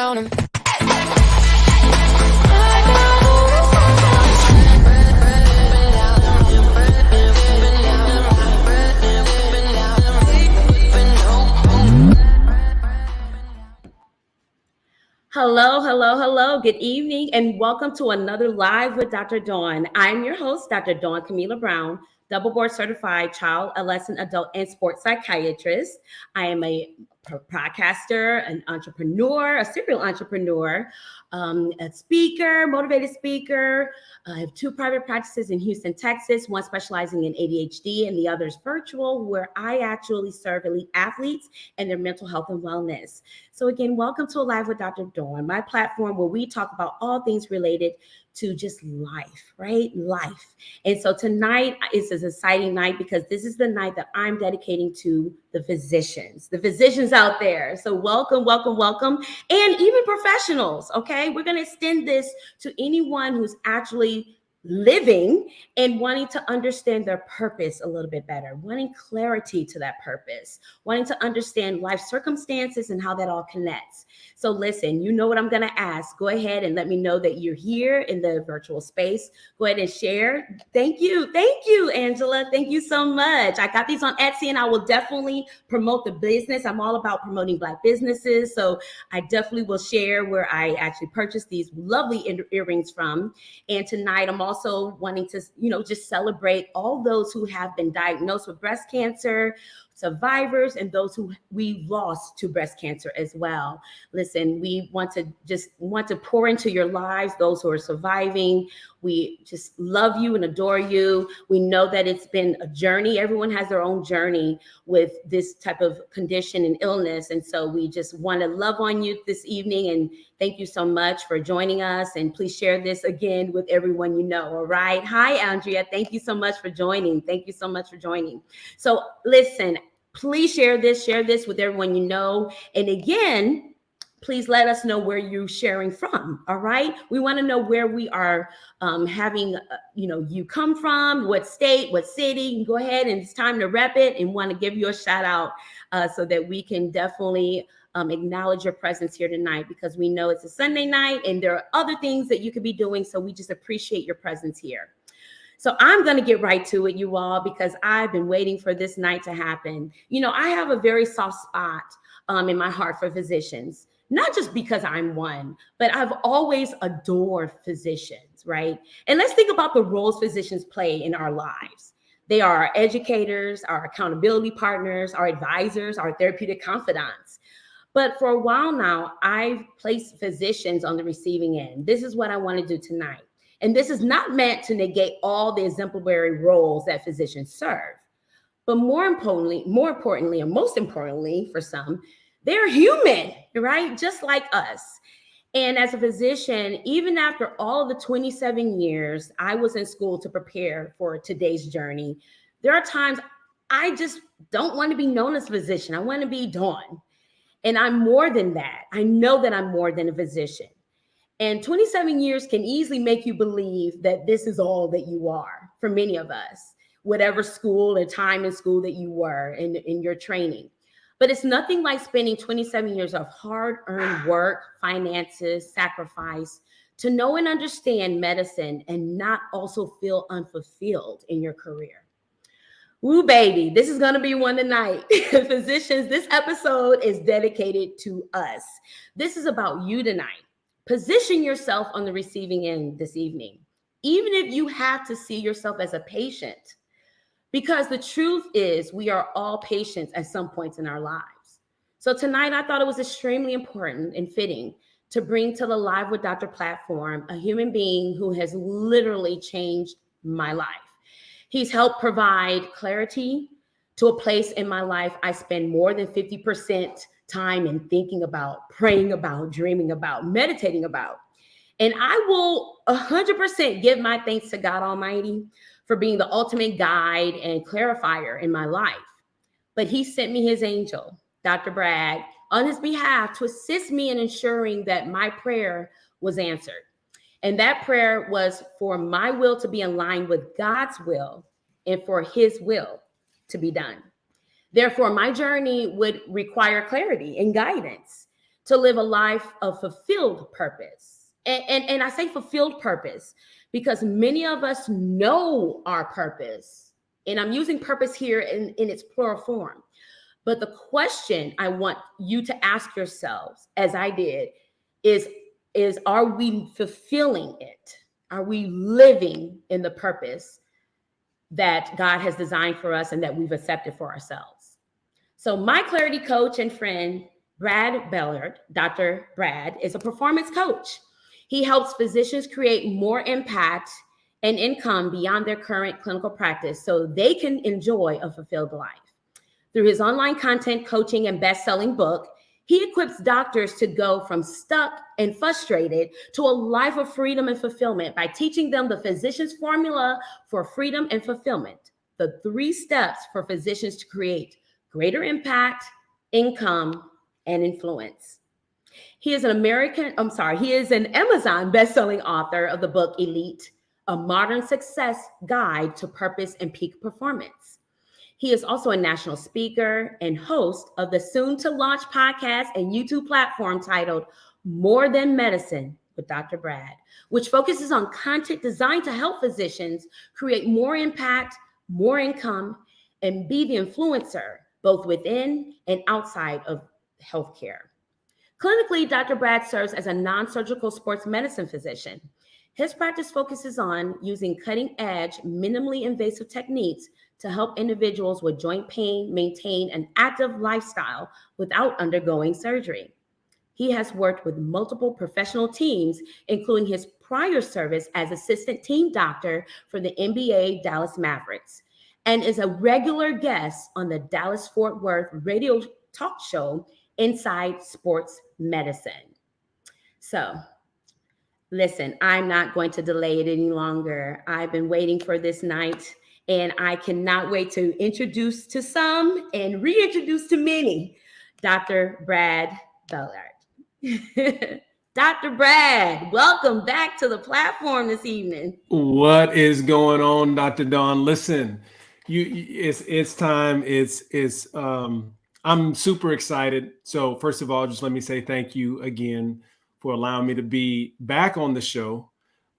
on him. Hello, hello, hello. Good evening and welcome to another Live with Dr. Dawn. I'm your host, Dr. Dawn Camila Brown, double board certified child, adolescent, adult, and sports psychiatrist. I am a podcaster, an entrepreneur, a serial entrepreneur, a speaker, motivated speaker. I have two private practices in Houston, Texas, one specializing in ADHD and the other is virtual, where I actually serve elite athletes and their mental health and wellness. So again, welcome to Live with Dr. Dawn, my platform where we talk about all things related to just life, right? Life. And so tonight is an exciting night because this is the night that I'm dedicating to the physicians out there. So welcome, welcome, welcome. And even professionals, okay? We're going to extend this to anyone who's actually living and wanting to understand their purpose a little bit better, wanting clarity to that purpose, wanting to understand life circumstances and how that all connects. So listen, you know what I'm going to ask. Go ahead and let me know that you're here in the virtual space. Go ahead and share. Thank you, Angela. Thank you so much. I got these on Etsy and I will definitely promote the business. I'm all about promoting Black businesses. So I definitely will share where I actually purchased these lovely earrings from. And tonight I'm also wanting to, just celebrate all those who have been diagnosed with breast cancer, survivors, and those who we lost to breast cancer as well. Listen, we want to pour into your lives, those who are surviving. We just love you and adore you. We know that it's been a journey. Everyone has their own journey with this type of condition and illness. And so we just want to love on you this evening. And thank you so much for joining us. And please share this again with everyone you know. All right. Hi, Andrea. Thank you so much for joining. Thank you so much for joining. So listen, please share this with everyone you know. And again, please let us know where you're sharing from. All right. We want to know where we are having, you come from, what state, what city. You can go ahead and it's time to rep it and want to give you a shout out so that we can definitely acknowledge your presence here tonight, because we know it's a Sunday night and there are other things that you could be doing. So we just appreciate your presence here. So I'm going to get right to it, you all, because I've been waiting for this night to happen. I have a very soft spot in my heart for physicians, not just because I'm one, but I've always adored physicians, right? And let's think about the roles physicians play in our lives. They are our educators, our accountability partners, our advisors, our therapeutic confidants. But for a while now, I've placed physicians on the receiving end. This is what I want to do tonight. And this is not meant to negate all the exemplary roles that physicians serve. But more importantly, and most importantly for some, they're human, right? Just like us. And as a physician, even after all of the 27 years I was in school to prepare for today's journey, there are times I just don't want to be known as a physician. I want to be Dawn. And I'm more than that. I know that I'm more than a physician. And 27 years can easily make you believe that this is all that you are for many of us, whatever school or time in school that you were in your training. But it's nothing like spending 27 years of hard-earned work, finances, sacrifice to know and understand medicine and not also feel unfulfilled in your career. Woo, baby, this is going to be one tonight. Physicians, this episode is dedicated to us. This is about you tonight. Position yourself on the receiving end this evening, even if you have to see yourself as a patient, because the truth is we are all patients at some points in our lives. So tonight, I thought it was extremely important and fitting to bring to the Live with Dr. platform a human being who has literally changed my life. He's helped provide clarity to a place in my life I spend more than 50% time in thinking about, praying about, dreaming about, meditating about. And I will 100% give my thanks to God Almighty for being the ultimate guide and clarifier in my life. But he sent me his angel, Dr. Bragg, on his behalf to assist me in ensuring that my prayer was answered. And that prayer was for my will to be in line with God's will and for his will to be done. Therefore, my journey would require clarity and guidance to live a life of fulfilled purpose. And I say fulfilled purpose because many of us know our purpose. And I'm using purpose here in its plural form. But the question I want you to ask yourselves, as I did, is, are we fulfilling it? Are we living in the purpose that God has designed for us and that we've accepted for ourselves? So my clarity coach and friend, Brad Bellard, Dr. Brad, is a performance coach. He helps physicians create more impact and income beyond their current clinical practice so they can enjoy a fulfilled life. Through his online content, coaching, and best-selling book, he equips doctors to go from stuck and frustrated to a life of freedom and fulfillment by teaching them the physician's formula for freedom and fulfillment, the 3 steps for physicians to create greater impact, income, and influence. He is an Amazon best-selling author of the book Elite, A Modern Success Guide to Purpose and Peak Performance. He is also a national speaker and host of the soon-to-launch podcast and YouTube platform titled More Than Medicine with Dr. Brad, which focuses on content designed to help physicians create more impact, more income, and be the influencer both within and outside of healthcare. Clinically, Dr. Brad serves as a non-surgical sports medicine physician. His practice focuses on using cutting-edge, minimally invasive techniques to help individuals with joint pain maintain an active lifestyle without undergoing surgery. He has worked with multiple professional teams, including his prior service as assistant team doctor for the NBA Dallas Mavericks, and is a regular guest on the Dallas-Fort Worth radio talk show Inside Sports Medicine. So, listen, I'm not going to delay it any longer. I've been waiting for this night, and I cannot wait to introduce to some and reintroduce to many Dr. Brad Bellard. Dr. Brad, welcome back to the platform this evening. What is going on, Dr. Dawn? Listen, it's time. I'm super excited. So first of all, just let me say thank you again for allowing me to be back on the show.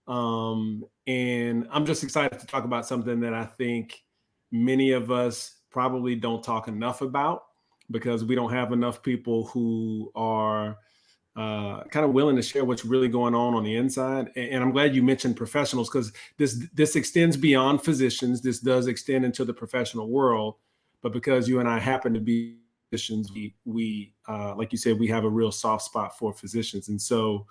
And I'm just excited to talk about something that I think many of us probably don't talk enough about because we don't have enough people who are kind of willing to share what's really going on the inside. And I'm glad you mentioned professionals because this extends beyond physicians. This does extend into the professional world. But because you and I happen to be physicians, we like you said, we have a real soft spot for physicians. And so,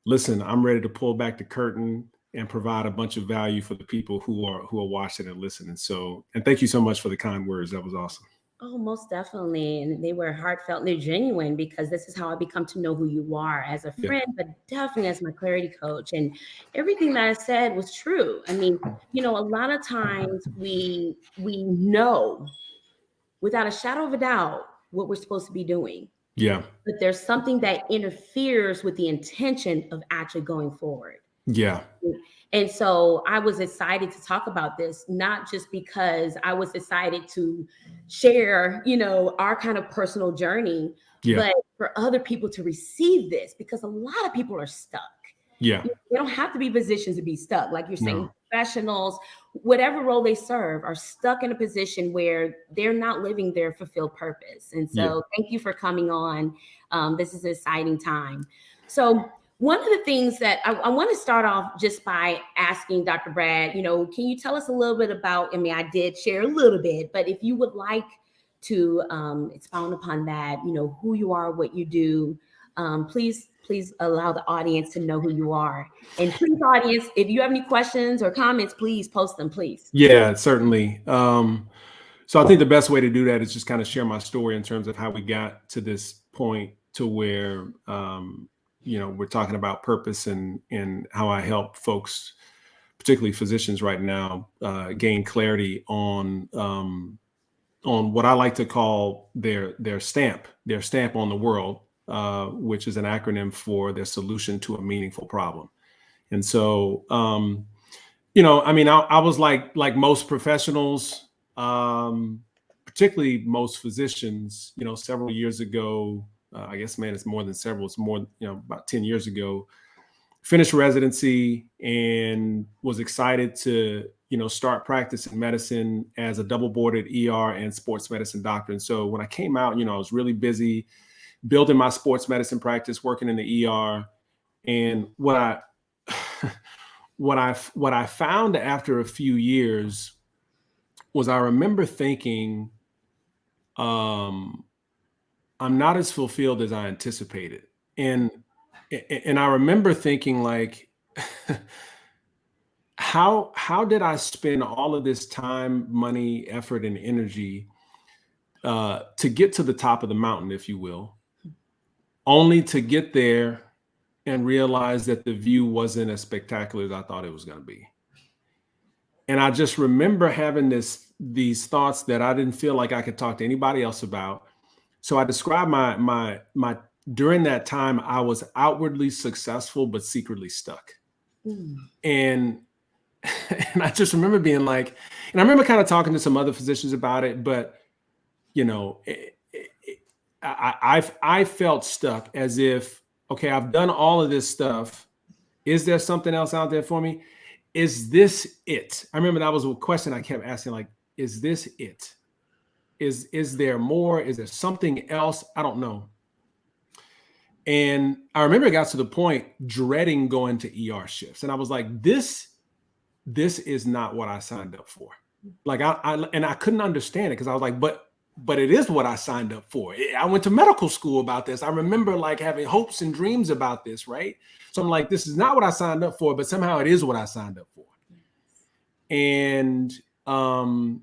listen, I'm ready to pull back the curtain and provide a bunch of value for the people who are watching and listening. So, and thank you so much for the kind words. That was awesome. Oh, most definitely. And they were heartfelt and they're genuine because this is how I become to know who you are as a friend, but definitely as my clarity coach. And everything that I said was true. I mean, a lot of times we know without a shadow of a doubt what we're supposed to be doing. Yeah. But there's something that interferes with the intention of actually going forward. Yeah. And so I was excited to talk about this, not just because I was excited to share, our kind of personal journey, but for other people to receive this because a lot of people are stuck. Yeah. They don't have to be physicians to be stuck. Like you're saying, professionals, whatever role they serve, are stuck in a position where they're not living their fulfilled purpose. And so thank you for coming on. This is an exciting time. So one of the things that I want to start off just by asking Dr. Brad, can you tell us a little bit about, I did share a little bit, but if you would like to expound upon that, who you are, what you do, please allow the audience to know who you are. And please, audience, if you have any questions or comments, please post them, please. Yeah, certainly. So I think the best way to do that is just kind of share my story in terms of how we got to this point to where, we're talking about purpose and how I help folks, particularly physicians right now, gain clarity on what I like to call their stamp on the world, which is an acronym for their solution to a meaningful problem. And so, I was like most professionals, particularly most physicians, several years ago, I guess, man, it's more than several. It's more, about 10 years ago. Finished residency and was excited to, start practicing medicine as a double boarded ER and sports medicine doctor. And so when I came out, I was really busy building my sports medicine practice, working in the ER. And what I what I found after a few years was I remember thinking, I'm not as fulfilled as I anticipated. And I remember thinking, like, how did I spend all of this time, money, effort, and energy to get to the top of the mountain, if you will, only to get there and realize that the view wasn't as spectacular as I thought it was going to be. And I just remember having these thoughts that I didn't feel like I could talk to anybody else about. So I described my during that time, I was outwardly successful, but secretly stuck. And I just remember being like, and I remember kind of talking to some other physicians about it, but I felt stuck, as if, okay, I've done all of this stuff. Is there something else out there for me? Is this it? I remember that was a question I kept asking, like, is this it? Is there more? Is there something else? I don't know. And I remember it got to the point dreading going to ER shifts. And I was like, this is not what I signed up for. Like, I couldn't understand it, because I was like, but it is what I signed up for. I went to medical school about this. I remember, like, having hopes and dreams about this, right? So I'm like, this is not what I signed up for, but somehow it is what I signed up for. And I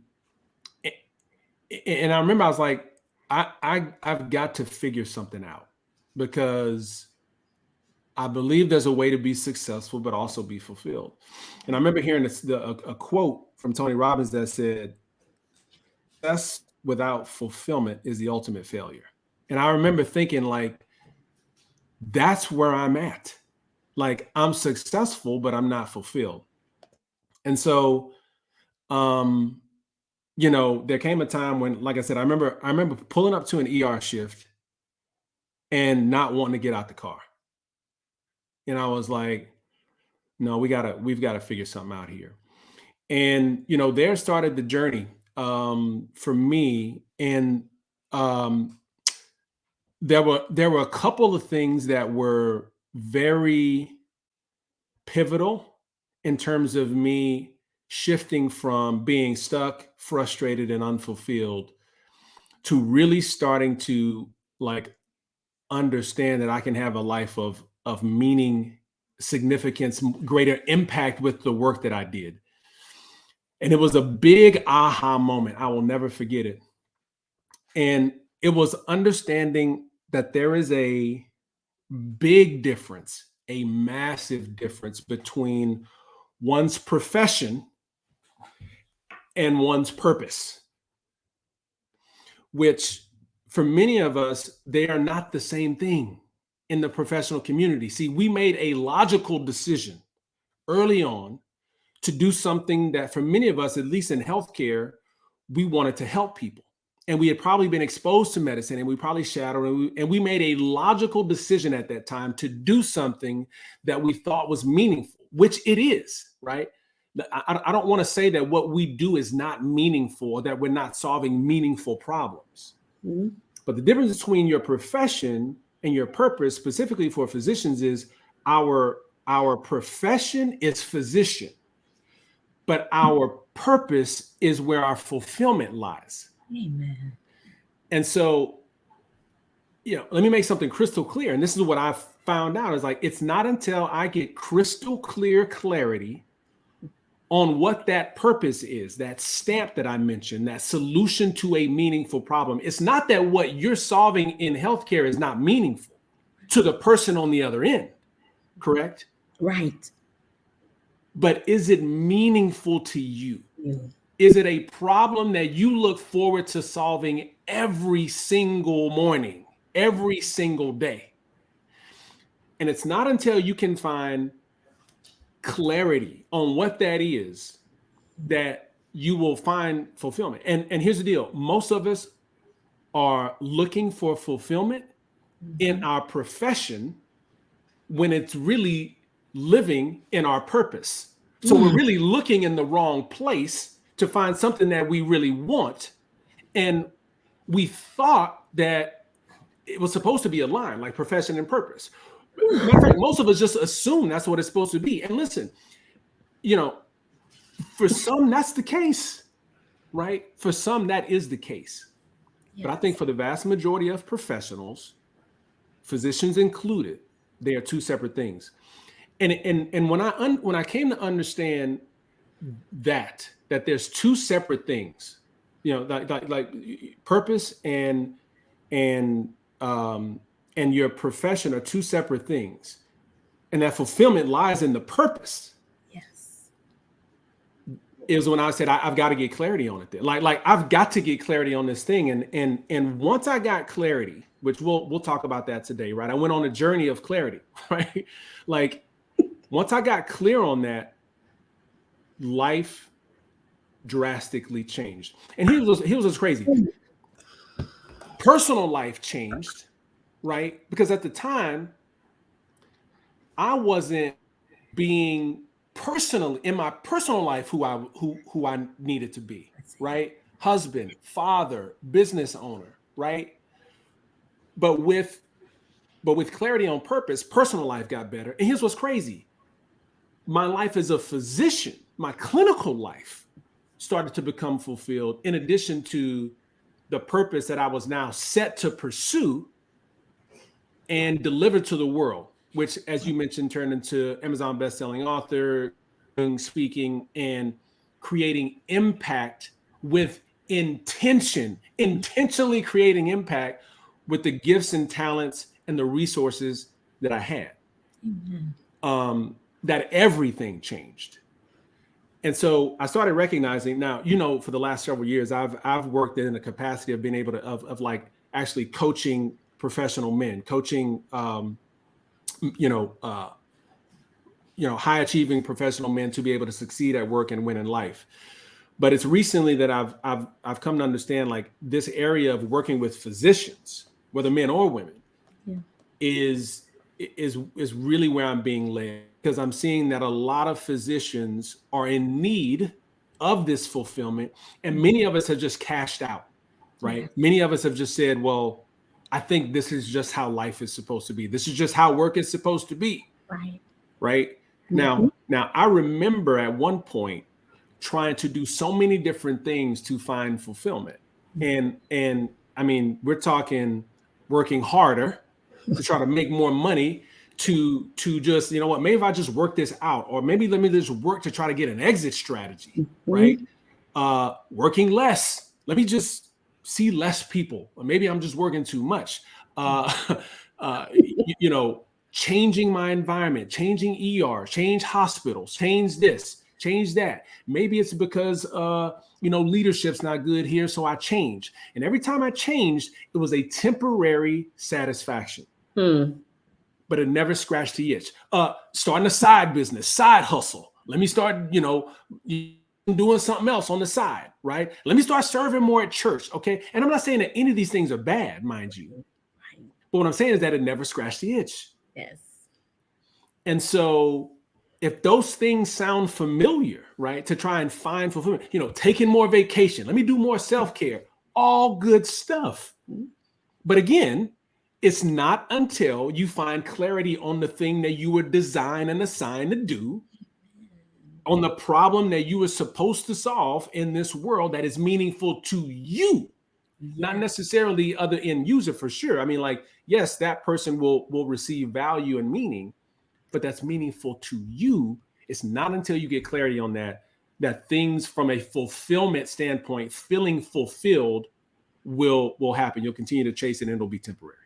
remember I was like, I've got to figure something out, because I believe there's a way to be successful, but also be fulfilled. And I remember hearing a quote from Tony Robbins that said, success without fulfillment is the ultimate failure. And I remember thinking, like, that's where I'm at. Like, I'm successful, but I'm not fulfilled. And so, there came a time when, like I said, I remember pulling up to an ER shift and not wanting to get out the car. And I was like, no, we've got to figure something out here. And, there started the journey for me. And there were a couple of things that were very pivotal in terms of me shifting from being stuck, frustrated, and unfulfilled to really starting to, like, understand that I can have a life of meaning, significance, greater impact with the work that I did. And it was a big aha moment. I will never forget it. And it was understanding that there is a big difference, a massive difference between one's profession and one's purpose, which for many of us, they are not the same thing in the professional community. See, we made a logical decision early on to do something that, for many of us, at least in healthcare, we wanted to help people. And we had probably been exposed to medicine, and we probably shadowed, and we made a logical decision at that time to do something that we thought was meaningful, which it is, right? I don't want to say that what we do is not meaningful, or that we're not solving meaningful problems. Mm-hmm. But the difference between your profession and your purpose, specifically for physicians, is our profession is physician, but our purpose is where our fulfillment lies. Amen. And so, let me make something crystal clear. And this is what I've found out, is like, it's not until I get crystal clear clarity on what that purpose is, that stamp that I mentioned, that solution to a meaningful problem. It's not that what you're solving in healthcare is not meaningful to the person on the other end, correct? Right. But is it meaningful to you? Yeah. Is it a problem that you look forward to solving every single morning, every single day? And it's not until you can find clarity on what that is that you will find fulfillment. And here's the deal. Most of us are looking for fulfillment in our profession when it's really living in our purpose. So we're really looking in the wrong place to find something that we really want. And we thought that it was supposed to be aligned, like profession and purpose. Matter of fact, most of us just assume that's what it's supposed to be. And listen, for some, that's the case, right? For some, that is the case. Yes. But I think for the vast majority of professionals, physicians included, they are two separate things. And when I came to understand that there's two separate things, like purpose and your profession are two separate things, and that fulfillment lies in the purpose. Yes, is when I said I've got to get clarity on it. Like I've got to get clarity on this thing, and once I got clarity, which we'll talk about that today, right? I went on a journey of clarity, right? Like once I got clear on that, life drastically changed. And he was crazy. Personal life changed, right? Because at the time, I wasn't being personal in my personal life who I needed to be, right? Husband, father, business owner, right? But with clarity on purpose, personal life got better. And here's what's crazy. My life as a physician, my clinical life started to become fulfilled in addition to the purpose that I was now set to pursue and deliver to the world, which, as you mentioned, turned into Amazon bestselling author, speaking, and creating impact with intention, intentionally creating impact with the gifts and talents and the resources that I had. Mm-hmm. That everything changed. And so I started recognizing now, for the last several years, I've worked in the capacity of being able to, of like actually coaching professional men, coaching, high achieving professional men to be able to succeed at work and win in life. But it's recently that I've come to understand like this area of working with physicians, whether men or women, is really where I'm being led, because I'm seeing that a lot of physicians are in need of this fulfillment. And many of us have just cashed out, right? Many of us have just said, well, I think this is just how life is supposed to be. This is just how work is supposed to be. Right. Mm-hmm. Now, I remember at one point trying to do so many different things to find fulfillment. And I mean, we're talking working harder to try to make more money, to just, maybe if I just work this out, or maybe let me just work to try to get an exit strategy, right? Working less. Let me just see less people, or maybe I'm just working too much. Changing my environment, changing ER, change hospitals, change this, change that. Maybe it's because, leadership's not good here, so I change. And every time I changed, it was a temporary satisfaction. But it never scratched the itch. Starting a side business, side hustle. Let me start, doing something else on the side, right? Let me start serving more at church, okay? And I'm not saying that any of these things are bad, mind you. But what I'm saying is that it never scratched the itch. Yes. And so if those things sound familiar, right, to try and find fulfillment, taking more vacation, let me do more self-care, all good stuff. But again, it's not until you find clarity on the thing that you were designed and assigned to do, on the problem that you were supposed to solve in this world that is meaningful to you, not necessarily other end user, for sure. I mean, like, yes, that person will receive value and meaning, but that's meaningful to you. It's not until you get clarity on that things from a fulfillment standpoint, feeling fulfilled, will happen. You'll continue to chase it, and it'll be temporary.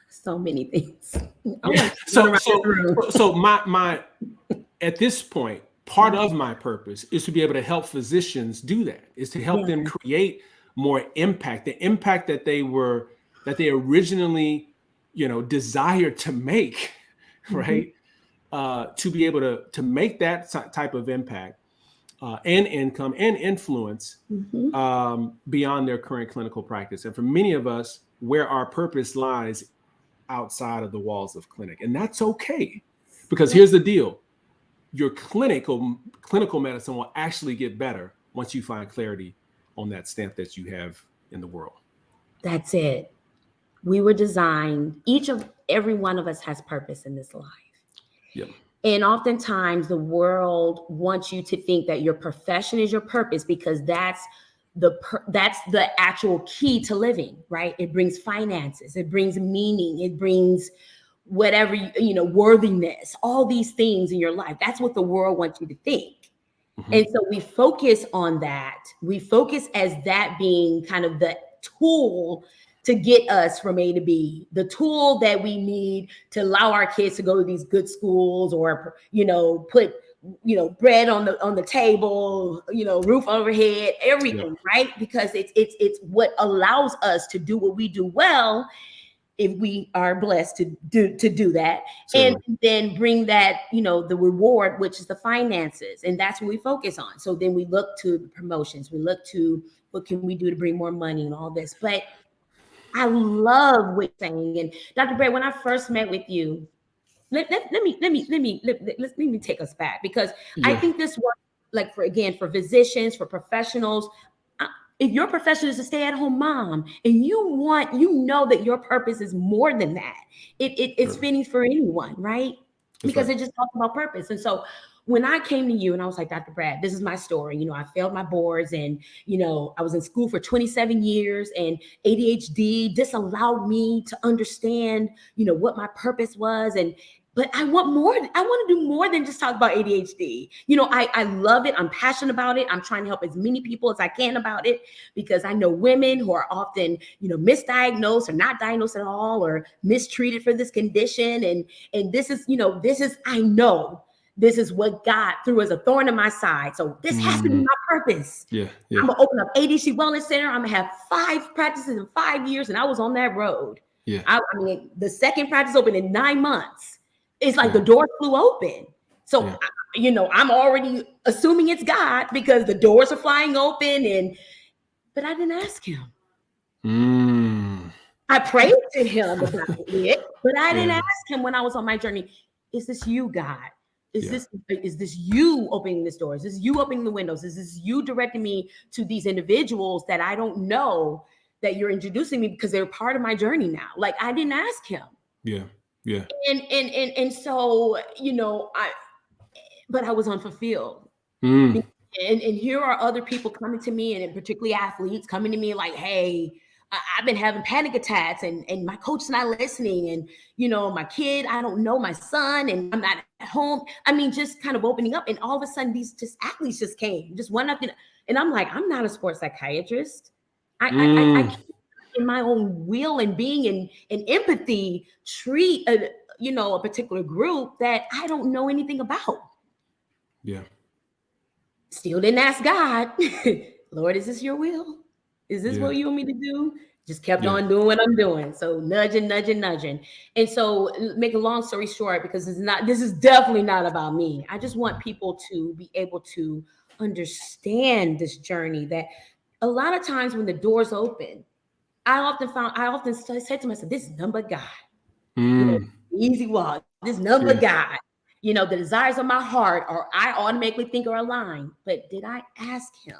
So many things. So my at this point, part of my purpose is to be able to help physicians do that, is to help them create more impact, the impact that they originally, desired to make, right? To be able to make that type of impact and income and influence beyond their current clinical practice. And for many of us, where our purpose lies outside of the walls of clinic. And that's okay. Because here's the deal. Your clinical medicine will actually get better once you find clarity on that stamp that you have in the world. That's it. We were designed, every one of us has purpose in this life. Yep. And oftentimes the world wants you to think that your profession is your purpose, because that's the actual key to living, right? It brings finances, it brings meaning, it brings whatever, worthiness, all these things in your life. That's what the world wants you to think. Mm-hmm. And so we focus on that. We focus as that being kind of the tool to get us from A to B, the tool that we need to allow our kids to go to these good schools, or, put, bread on the table, roof overhead, everything, right? Because it's what allows us to do what we do well, if we are blessed to do that. Certainly. And then bring that, the reward, which is the finances. And that's what we focus on. So then we look to the promotions, we look to what can we do to bring more money and all this. But I love what you're saying. And Dr. Brad, when I first met with you, let me take us back, because I think this works, like, for physicians, for professionals. If your profession is a stay-at-home mom, and you know that your purpose is more than that, it's fitting for anyone, right? Because it just talks about purpose. And so when I came to you and I was like, Dr. Brad, this is my story. I failed my boards, and, I was in school for 27 years, and ADHD disallowed me to understand, what my purpose was. But I want more. I want to do more than just talk about ADHD. I love it. I'm passionate about it. I'm trying to help as many people as I can about it, because I know women who are often, misdiagnosed or not diagnosed at all, or mistreated for this condition. And this is, I know this is what God threw as a thorn in my side. So this has to be my purpose. Yeah. I'm going to open up ADHD Wellness Center. I'm going to have 5 practices in 5 years. And I was on that road. Yeah. I mean, the second practice opened in 9 months. It's like the door flew open. So, I'm already assuming it's God, because the doors are flying open. But I didn't ask him. I prayed to him about it, but I didn't ask him when I was on my journey. Is this you, God? Is this you opening this door? Is this you opening the windows? Is this you directing me to these individuals that I don't know, that you're introducing me, because they're part of my journey now? Like, I didn't ask him. Yeah. Yeah. And so, but I was unfulfilled. And here are other people coming to me, and particularly athletes coming to me like, hey, I've been having panic attacks, and my coach's not listening. And, my kid, I don't know my son, and I'm not at home. I mean, just kind of opening up. And all of a sudden, these athletes just came, just one after. And I'm like, I'm not a sports psychiatrist. I can't, in my own will and being and empathy, treat a particular group that I don't know anything about. Yeah. Still didn't ask God, Lord, is this your will? Is this what you want me to do? Just kept on doing what I'm doing. So nudging. And so, make a long story short, because this is definitely not about me. I just want people to be able to understand this journey, that a lot of times when the doors open, I often said to myself, this is none but God. Easy walk. This is none but God. The desires of my heart, or I automatically think, are aligned. But did I ask him?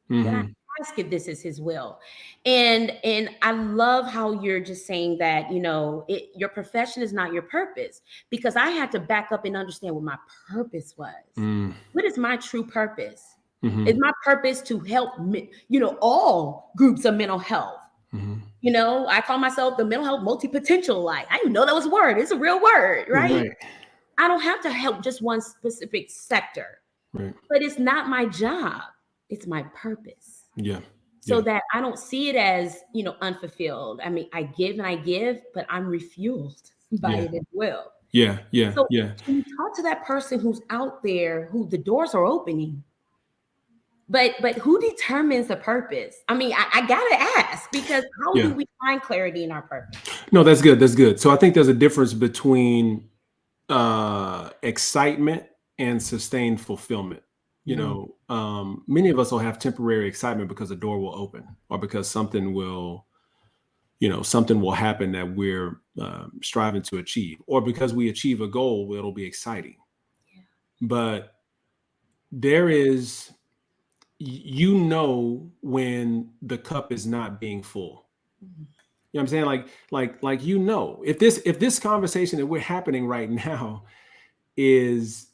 Did I ask if this is his will? And I love how you're just saying that, your profession is not your purpose, because I had to back up and understand what my purpose was. What is my true purpose? Is my purpose to help, all groups of mental health? I call myself the mental health multi-potential. Like, I didn't know that was a word. It's a real word, right? I don't have to help just one specific sector, but it's not my job. It's my purpose. So that I don't see it as, unfulfilled. I mean, I give, but I'm refueled by it as well. So when you talk to that person who's out there, who the doors are opening, but who determines the purpose? I mean, I gotta ask, because how do we find clarity in our purpose? No, that's good. So I think there's a difference between excitement and sustained fulfillment. Many of us will have temporary excitement because a door will open, or because something will something will happen that we're striving to achieve, or because we achieve a goal, it'll be exciting. Yeah. But there is, when the cup is not being full. Mhm. You know what I'm saying? Like, if this conversation that we're happening right now is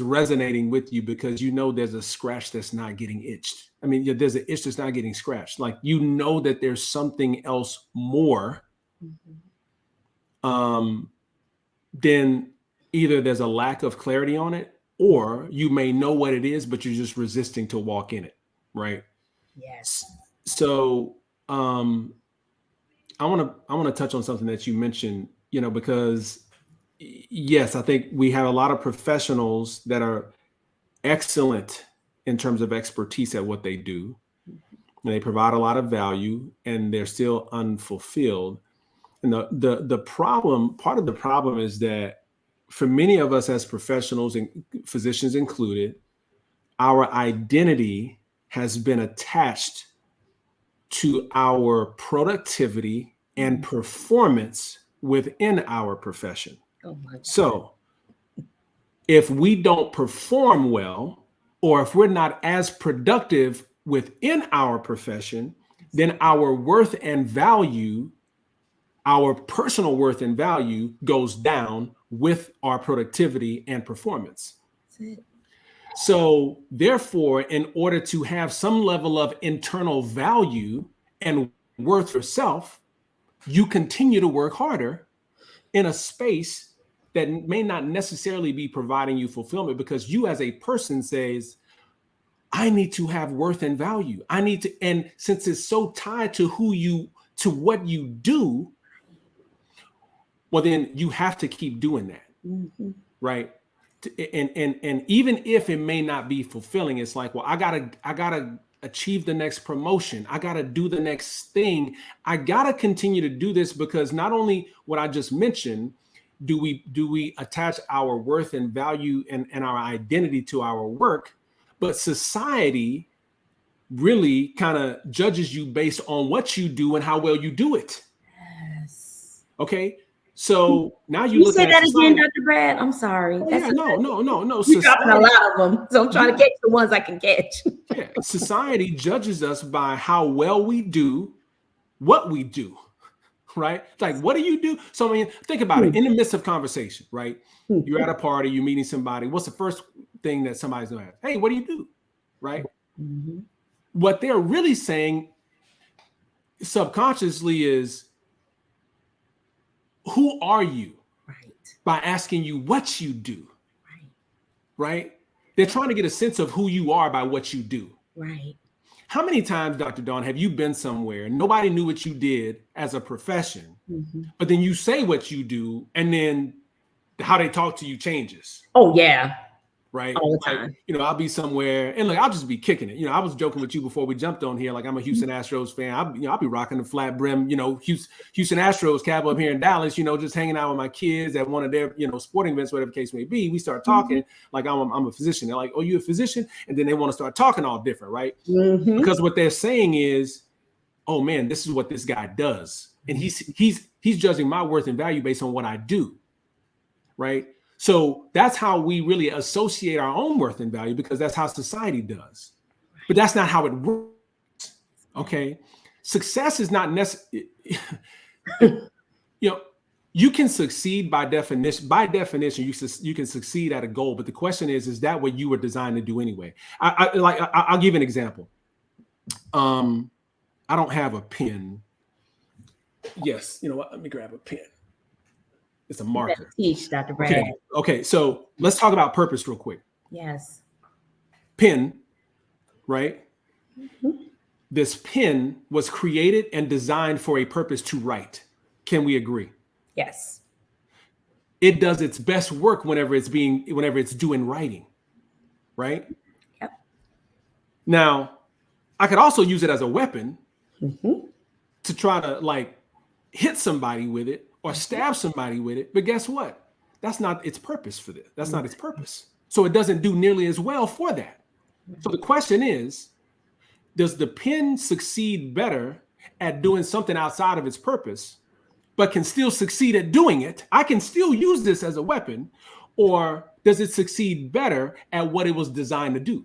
resonating with you, because there's a scratch that's not getting itched. I mean, there's an itch that's not getting scratched. Like, that there's something else more. Mhm. Then either there's a lack of clarity on it, or you may know what it is, but you're just resisting to walk in it, right? Yes. So I want to touch on something that you mentioned, because yes, I think we have a lot of professionals that are excellent in terms of expertise at what they do, and they provide a lot of value, and they're still unfulfilled. And the problem, part of the problem, is that for many of us as professionals, and physicians included, our identity has been attached to our productivity and performance within our profession. Oh my God. So if we don't perform well, or if we're not as productive within our profession, then our worth and value, our personal worth and value, goes down with our productivity and performance. That's it. So therefore, in order to have some level of internal value and worth yourself, you continue to work harder in a space that may not necessarily be providing you fulfillment, because you as a person says, I need to have worth and value. I need to, and since it's so tied to what you do, well, then you have to keep doing that. Mhm. Right. And even if it may not be fulfilling, it's like, well, I gotta achieve the next promotion. I gotta do the next thing. I gotta continue to do this, because not only what I just mentioned, do we attach our worth and value and our identity to our work, but society really kind of judges you based on what you do and how well you do it. Yes. Okay. So now Can you're you say looking at that again, society. Dr. Brad? I'm sorry. Oh That's yeah, no. you're dropping a Society, lot of them, so I'm trying to yeah, catch the ones I can catch. yeah. Society judges us by how well we do what we do, right? It's like, what do you do? So I mean, think about it. In the midst of conversation, right? You're at a party, you're meeting somebody. What's the first thing that somebody's gonna ask? Hey, what do you do? Right? Mhm. What they're really saying subconsciously is, who are you? Right. By asking you what you do, Right. right? They're trying to get a sense of who you are by what you do. Right. How many times, Dr. Dawn, have you been somewhere, nobody knew what you did as a profession, Mhm. but then you say what you do, and then how they talk to you changes, Oh yeah, right? all the Like, time. I'll be somewhere, and like, I'll just be kicking it. I was joking with you before we jumped on here. Like, I'm a Houston Astros fan. I'll be rocking the flat brim, Houston Astros cap up here in Dallas, just hanging out with my kids at one of their, sporting events, whatever the case may be. We start talking like I'm a physician. They're like, oh, you a physician? And then they want to start talking all different, right? Mhm. Because what they're saying is, oh man, this is what this guy does. And he's judging my worth and value based on what I do, right? So that's how we really associate our own worth and value, because that's how society does. But that's not how it works. Okay. Success is not necessary. You can succeed by definition. By definition, you can succeed at a goal. But the question is that what you were designed to do anyway? I'll give an example. I don't have a pen. Yes. You know what? Let me grab a pen. It's a You better marker. teach, Dr. Brad. Okay. So let's talk about purpose real quick. Yes. Pen, right? Mhm. This pen was created and designed for a purpose to write. Can we agree? Yes. It does its best work whenever it's doing writing, right? Yep. Now, I could also use it as a weapon Mhm. to try to like hit somebody with it or stab somebody with it. But guess what? That's not its purpose for this. That's not its purpose. So it doesn't do nearly as well for that. So the question is, does the pen succeed better at doing something outside of its purpose, but can still succeed at doing it? I can still use this as a weapon, or does it succeed better at what it was designed to do?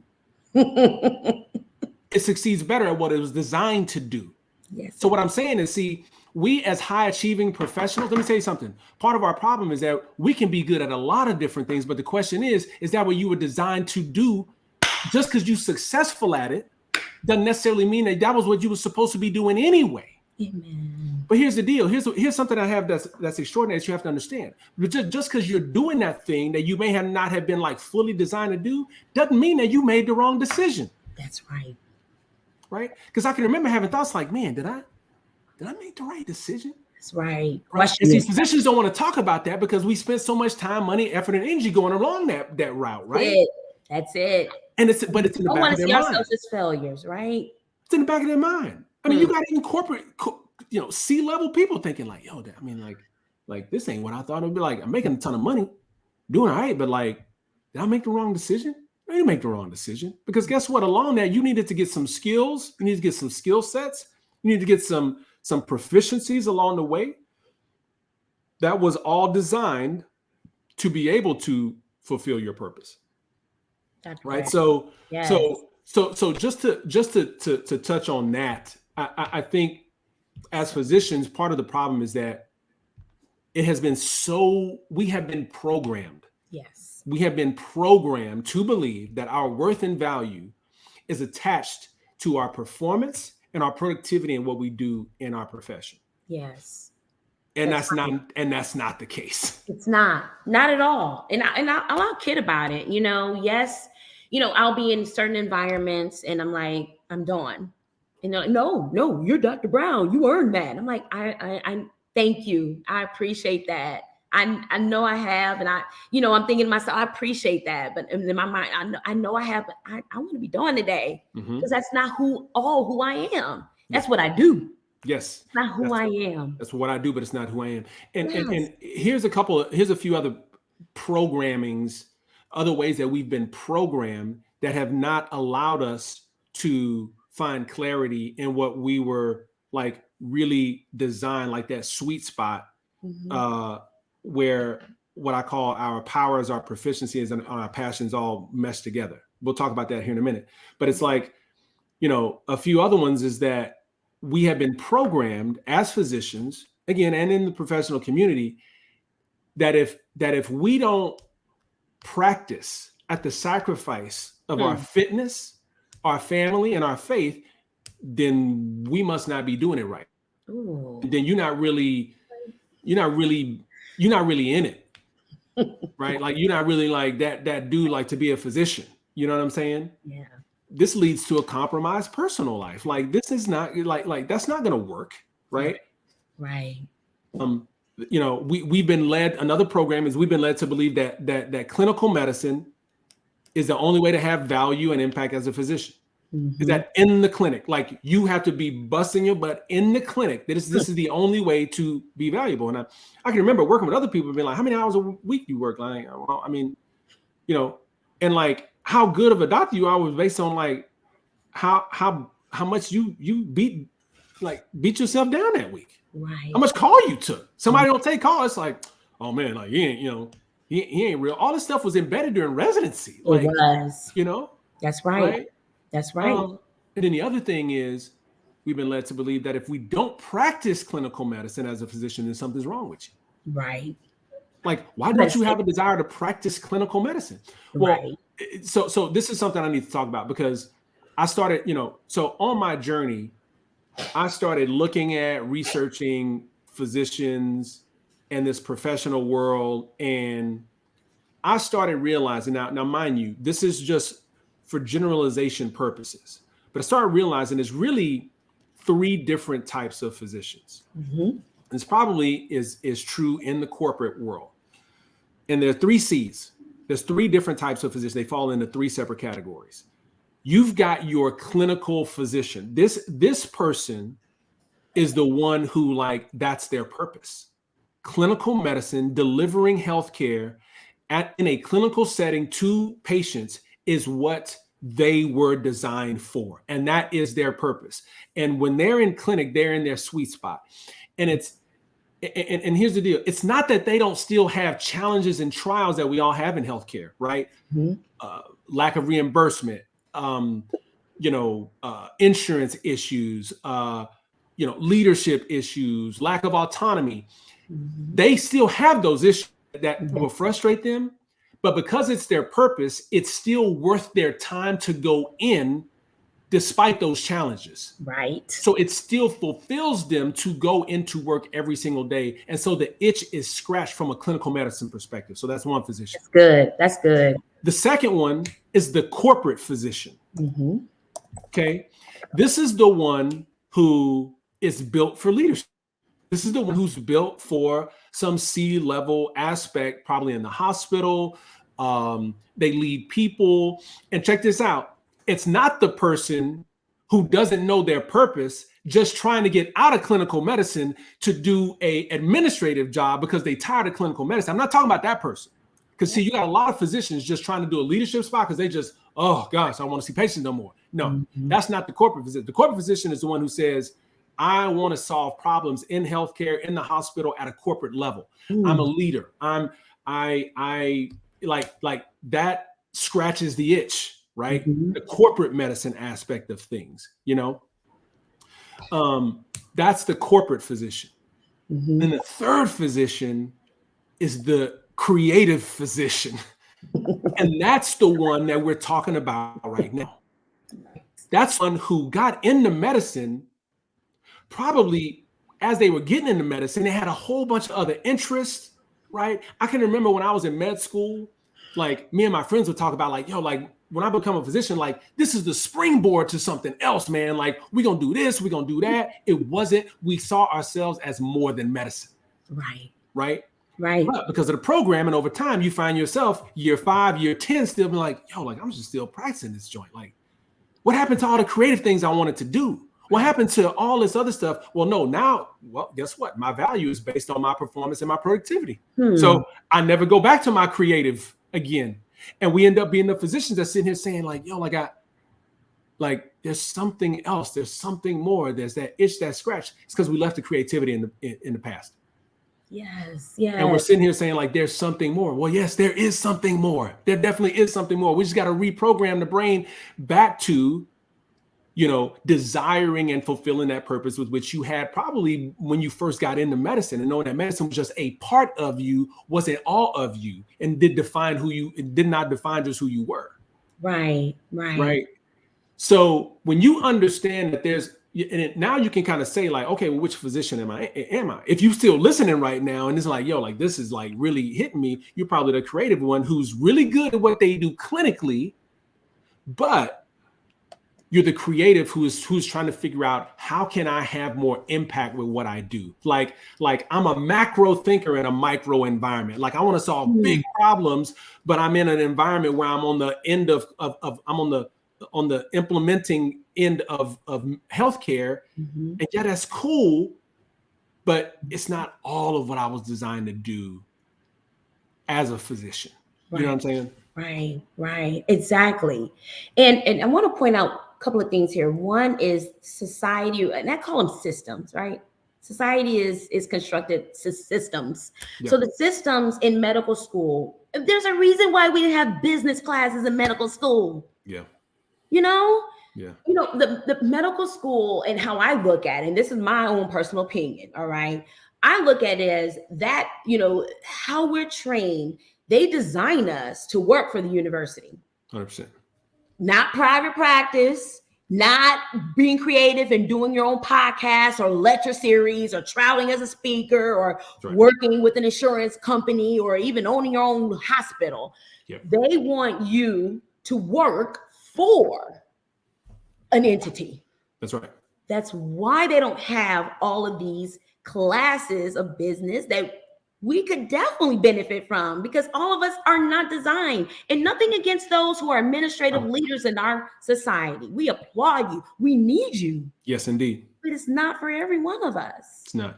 It succeeds better at what it was designed to do. Yes. So what I'm saying is, see, we as high achieving professionals, let me tell you something. Part of our problem is that we can be good at a lot of different things, but the question is that what you were designed to do? Just because you're successful at it doesn't necessarily mean that was what you were supposed to be doing anyway. Amen. But here's the deal. Here's something I have that's extraordinary that you have to understand. But just because you're doing that thing that you may have not have been like fully designed to do, doesn't mean that you made the wrong decision. That's right. Right? Because I can remember having thoughts like, man, did I make the right decision? That's right. And these physicians don't want to talk about that because we spent so much time, money, effort, and energy going along that route, right? That's it. And it's in the back of their mind. We don't want to see ourselves as failures, right? It's in the back of their mind. I mean, you got to incorporate, C-level people thinking like, yo, I mean, like this ain't what I thought it would be. Like, I'm making a ton of money, doing all right, but like, did I make the wrong decision? No, you make the wrong decision, because guess what? Along that, you needed to get some skills. You need to get some skill sets. You need to get some proficiencies along the way. That was all designed to be able to fulfill your purpose. That's right. Correct. So, yes. so just to touch on that, I think as physicians, part of the problem is that we have been programmed. Yes. We have been programmed to believe that our worth and value is attached to our performance and our productivity and what we do in our profession. Yes. And that's not the case. It's not at all. And I'll kid about it. Yes, I'll be in certain environments and I'm like, I'm done. And they're like, no, you're Dr. Brown. You earned that. I'm like, I thank you. I appreciate that. I know I have, and I'm thinking to myself, I appreciate that. But in my mind, I know I have, but I want to be done today, because that's not who I am. That's what I do. Yes. It's not who I am. That's what I do, but it's not who I am. And here's a few other programmings, other ways that we've been programmed that have not allowed us to find clarity in what we were like really designed, like that sweet spot, where what I call our powers, our proficiencies, and our passions all mesh together. We'll talk about that here in a minute. But it's like, a few other ones is that we have been programmed as physicians, again, and in the professional community, that if we don't practice at the sacrifice of our fitness, our family, and our faith, then we must not be doing it right. Ooh. Then you're not really in it, right? Like, you're not really like that dude, like, to be a physician. You know what I'm saying? Yeah. This leads to a compromised personal life. Like, this is not like that's not going to work, right? Right. We've been led. Another program is we've been led to believe that clinical medicine is the only way to have value and impact as a physician. Is that in the clinic, like, you have to be busting your butt in the clinic. This is the only way to be valuable. And I can remember working with other people and being like, how many hours a week do you work? Like, well, I mean, and like, how good of a doctor you are was based on like how much you beat yourself down that week. Right. How much call you took. Somebody don't take call. It's like, oh man, like, he ain't, he ain't real. All this stuff was embedded during residency. Like, it was. That's right. That's right. And then the other thing is, we've been led to believe that if we don't practice clinical medicine as a physician, then something's wrong with you. Right. Like, why don't you have a desire to practice clinical medicine? Well, right. So this is something I need to talk about, because I started, so on my journey, I started looking at researching physicians and this professional world. And I started realizing, now mind you, this is just for generalization purposes, but I started realizing there's really 3 different types of physicians. This probably is true in the corporate world. And there are 3 C's. There's 3 different types of physicians. They fall into 3 separate categories. You've got your clinical physician. This person is the one who, like, that's their purpose. Clinical medicine, delivering healthcare in a clinical setting to patients is what they were designed for, and that is their purpose. And when they're in clinic, they're in their sweet spot. And and here's the deal. It's not that they don't still have challenges and trials that we all have in healthcare, right? Mm-hmm. Lack of reimbursement, insurance issues, leadership issues, lack of autonomy. Mm-hmm. They still have those issues that will frustrate them, but because it's their purpose, it's still worth their time to go in despite those challenges. Right. So it still fulfills them to go into work every single day. And so the itch is scratched from a clinical medicine perspective. So that's one physician. That's good. That's good. The second one is the corporate physician. Mm-hmm. Okay. This is the one who is built for leadership. This is the one who's built for some C-level aspect, probably in the hospital. They lead people. And check this out. It's not the person who doesn't know their purpose, just trying to get out of clinical medicine to do an administrative job because they tired of clinical medicine. I'm not talking about that person. Because see, you got a lot of physicians just trying to do a leadership spot because they just, oh gosh, I don't want to see patients no more. No, that's not the corporate physician. The corporate physician is the one who says, I want to solve problems in healthcare, in the hospital at a corporate level. I'm a leader. I like that scratches the itch, right? The corporate medicine aspect of things, that's the corporate physician. And the third physician is the creative physician. And that's the one that we're talking about right now. That's one who got into medicine probably as they were getting into medicine, they had a whole bunch of other interests, right? I can remember when I was in med school, like me and my friends would talk about like, when I become a physician, like this is the springboard to something else, man. Like we're going to do this, we're going to do that. It wasn't, we saw ourselves as more than medicine. Right. But because of the program and over time, you find yourself year 5, year 10, still be like, I'm just still practicing this joint. Like what happened to all the creative things I wanted to do? What happened to all this other stuff? Well, no, guess what? My value is based on my performance and my productivity. So I never go back to my creative again. And we end up being the physicians that sit here saying like, there's something else. There's something more. There's that itch, that scratch. It's because we left the creativity in the past. Yes. And we're sitting here saying like, there's something more. Well, yes, there is something more. There definitely is something more. We just got to reprogram the brain back to desiring and fulfilling that purpose with which you had probably when you first got into medicine, and knowing that medicine was just a part of you, wasn't all of you, and did not define just who you were. Right. So when you understand that now you can kind of say like, okay, well, which physician am I? If you're still listening right now and it's like, this is like really hitting me, you're probably the creative one who's really good at what they do clinically, but you're the creative who's trying to figure out how can I have more impact with what I do? Like I'm a macro thinker in a micro environment. Like I want to solve big problems, but I'm in an environment where I'm on the end of I'm on the implementing end of healthcare. And yeah, that's cool, but it's not all of what I was designed to do as a physician. You know what I'm saying? Right. Exactly. And I want to point out a couple of things here. One is society, and I call them systems, right? Society is constructed systems. So the systems in medical school, there's a reason why we have business classes in medical school. The medical school, and how I look at it, and this is my own personal opinion, all right? I look at it as that, how we're trained, they design us to work for the university. 100%. Not private practice, not being creative and doing your own podcast or lecture series or traveling as a speaker or working with an insurance company or even owning your own hospital. They want you to work for an entity. That's right. That's why they don't have all of these classes of business that we could definitely benefit from, because all of us are not designed. And nothing against those who are administrative leaders in our society. We applaud you. We need you. Yes, indeed. But it's not for every one of us. It's not.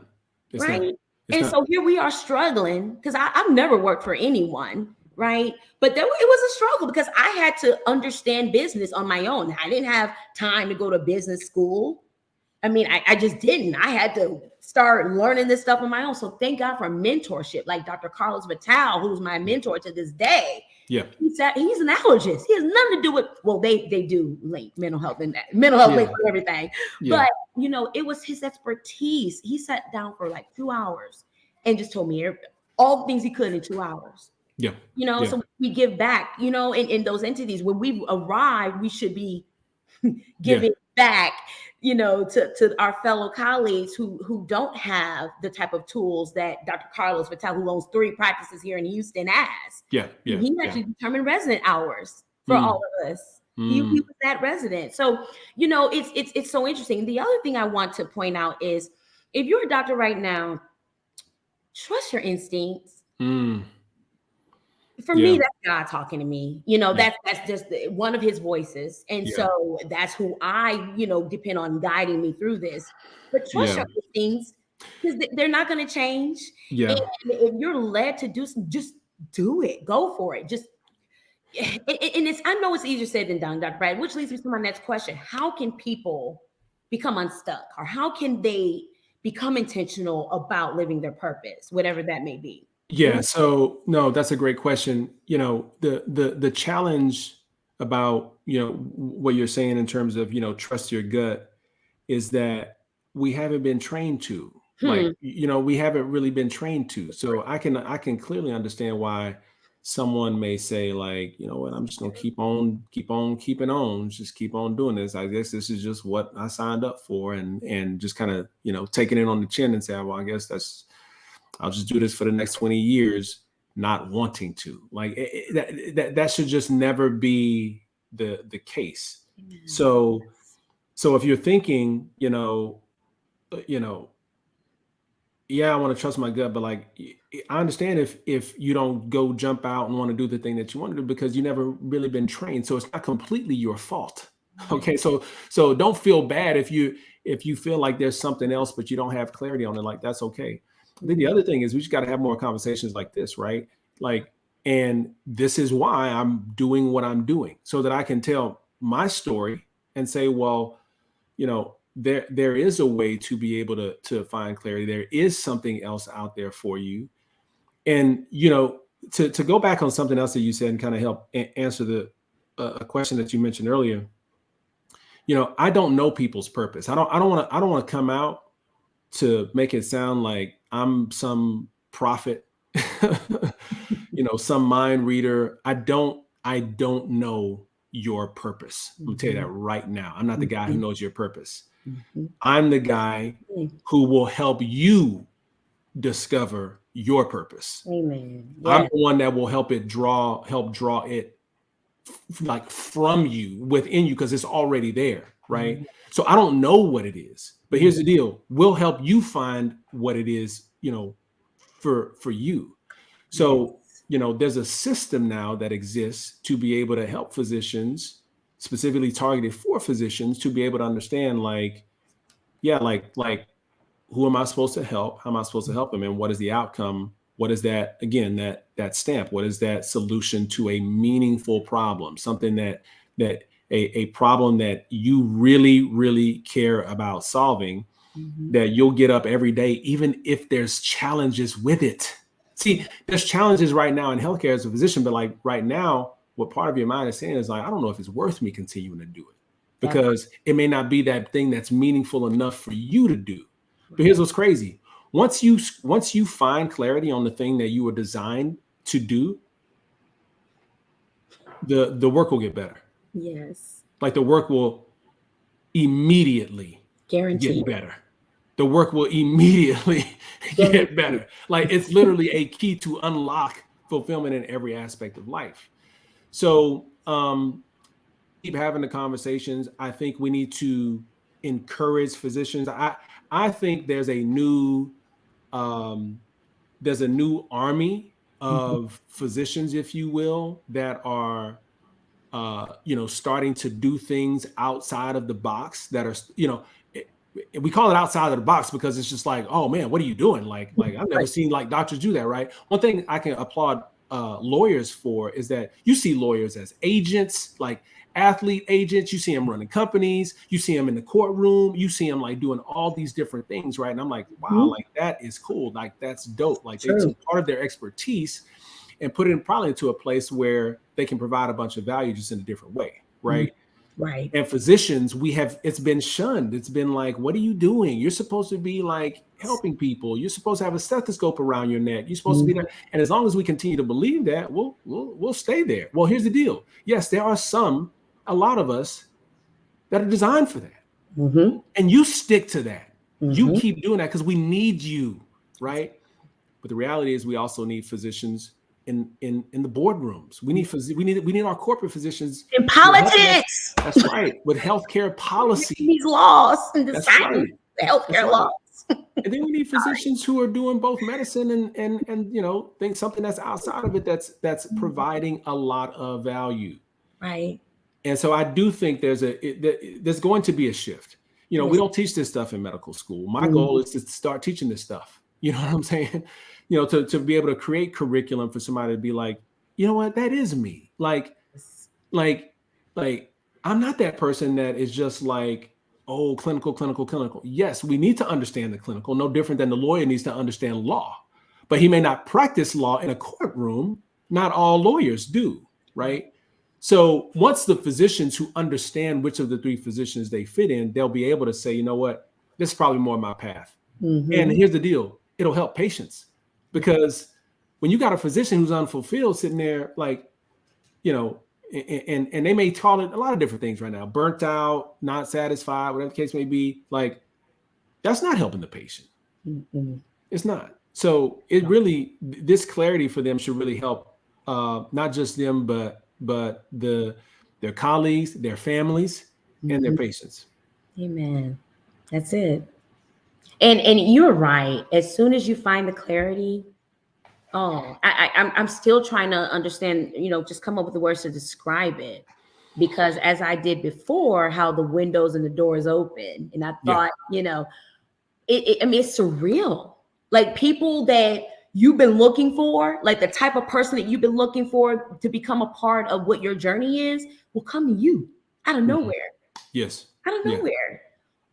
So here we are struggling, because I've never worked for anyone, right? But it was a struggle because I had to understand business on my own. I didn't have time to go to business school. I mean, I just didn't. I had to start learning this stuff on my own. So thank God for mentorship, like Dr. Carlos Vital, who's my mentor to this day. Yeah. He's an allergist. He has nothing to do with, well, they do link mental health and that. Mental health link for everything. Yeah. But, you know, it was his expertise. He sat down for like 2 hours and just told me all the things he could in 2 hours. Yeah. You know, so we give back, you know, in those entities. When we've arrived, we should be giving back, you know, to our fellow colleagues who don't have the type of tools that Dr. Carlos Vital, who owns 3 practices here in Houston, has. Yeah. He actually determined resident hours for all of us. He was that resident. So, you know, it's so interesting. The other thing I want to point out is if you're a doctor right now, trust your instincts. For me, that's God talking to me. You know, that's just one of his voices. And so that's who I, you know, depend on guiding me through this. But trust your instincts because they're not going to change. Yeah. And if you're led to do something, just do it. Go for it. Just, and I know it's easier said than done, Dr. Brad, which leads me to my next question. How can people become unstuck, or how can they become intentional about living their purpose, whatever that may be? Yeah. So no, that's a great question. You know, the challenge about, you know, what you're saying in terms of, you know, trust your gut is that we haven't been trained to, like, you know, we haven't really been trained to. So I can clearly understand why someone may say, like, you know what, I'm just going to keep on keeping on, just keep on doing this. I guess this is just what I signed up for, and just kind of, you know, taking it on the chin and say, well, I guess I'll just do this for the next 20 years, not wanting to. Like that should just never be the case. So if you're thinking, you know, yeah, I want to trust my gut, but like, I understand if you don't go jump out and want to do the thing that you want to do because you never really been trained. So it's not completely your fault. Okay. So don't feel bad if you feel like there's something else, but you don't have clarity on it. Like, that's okay. I think the other thing is we just got to have more conversations like this, right? Like, and this is why I'm doing what I'm doing, so that I can tell my story and say, well, you know, there is a way to be able to find clarity. There is something else out there for you. And, you know, to go back on something else that you said and kind of help answer a question that you mentioned earlier, you know, I don't know people's purpose. I don't want to come out to make it sound like I'm some prophet, you know, some mind reader. I don't know your purpose. I'm gonna tell you that right now. I'm not the guy who knows your purpose. I'm the guy who will help you discover your purpose. Amen. Yeah. I'm the one that will help draw it like from you, within you, because it's already there, right? So I don't know what it is, but here's the deal. We'll help you find what it is, you know, for you. So, you know, there's a system now that exists to be able to help physicians, specifically targeted for physicians, to be able to understand, like, yeah, like who am I supposed to help? How am I supposed to help them? And what is the outcome? What is that, again, that stamp? What is that solution to a meaningful problem? Something that a problem that you really, really care about solving, that you'll get up every day, even if there's challenges with it. See, there's challenges right now in healthcare as a physician, but like right now, what part of your mind is saying is like, I don't know if it's worth me continuing to do it, because it may not be that thing that's meaningful enough for you to do. But here's what's crazy. Once you find clarity on the thing that you were designed to do, the work will get better. Yes. Like the work will immediately Guaranteed get better. The work will immediately get better. Like, it's literally a key to unlock fulfillment in every aspect of life. So keep having the conversations. I think we need to encourage physicians. I think there's a new army of physicians, if you will, that are you know, starting to do things outside of the box, that are, you know, we call it outside of the box because it's just like, oh man, what are you doing? Like I've never seen like doctors do that, right? One thing I can applaud lawyers for is that you see lawyers as agents, like athlete agents. You see them running companies. You see them in the courtroom. You see them like doing all these different things, right? And I'm like, wow, like that is cool. Like that's dope. Like they took part of their expertise and put it probably into a place where they can provide a bunch of value just in a different way, right? Right. And physicians, it's been shunned. It's been like, what are you doing? You're supposed to be like helping people. You're supposed to have a stethoscope around your neck. You're supposed to be there. And as long as we continue to believe that, we'll stay there. Well, here's the deal. Yes, there are a lot of us that are designed for that. And you stick to that. You keep doing that because we need you, right? But the reality is we also need physicians in the boardrooms. We need our corporate physicians in politics. That's right. With healthcare policy, these laws and deciding the healthcare laws. And then we need physicians who are doing both medicine and think something that's outside of it that's providing a lot of value. Right. And so I do think there's going to be a shift. We don't teach this stuff in medical school. My goal is to start teaching this stuff. You know what I'm saying? To be able to create curriculum for somebody to be like, you know what, that is me. Like I'm not that person that is just like, oh, clinical. Yes, we need to understand the clinical, no different than the lawyer needs to understand law. But he may not practice law in a courtroom. Not all lawyers do, right? So once the physicians who understand which of the three physicians they fit in, they'll be able to say, you know what, this is probably more my path. And here's the deal. It'll help patients. Because when you got a physician who's unfulfilled sitting there, like, and they may call it a lot of different things right now, burnt out, not satisfied, whatever the case may be, like, that's not helping the patient. It's not. So this clarity for them should really help, not just them, but their colleagues, their families, and their patients. Amen. That's it. And you're right. As soon as you find the clarity, I'm still trying to understand, just come up with the words to describe it. Because as I did before, how the windows and the doors open. And I thought, it's surreal. Like people that you've been looking for, like the type of person that you've been looking for to become a part of what your journey is, will come to you out of nowhere. Yes. Out of nowhere.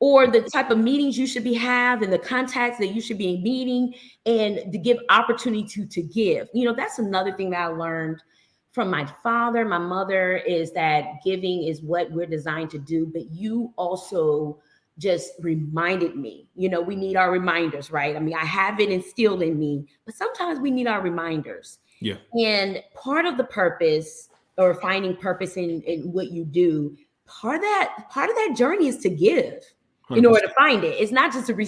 Or the type of meetings you should have and the contacts that you should be meeting and to give opportunity to give. That's another thing that I learned from my father, my mother, is that giving is what we're designed to do. But you also just reminded me, we need our reminders, right? I mean, I have it instilled in me, but sometimes we need our reminders. Yeah. And part of the purpose or finding purpose in what you do, part of that journey is to give. 100%. In order to find it. It's not just to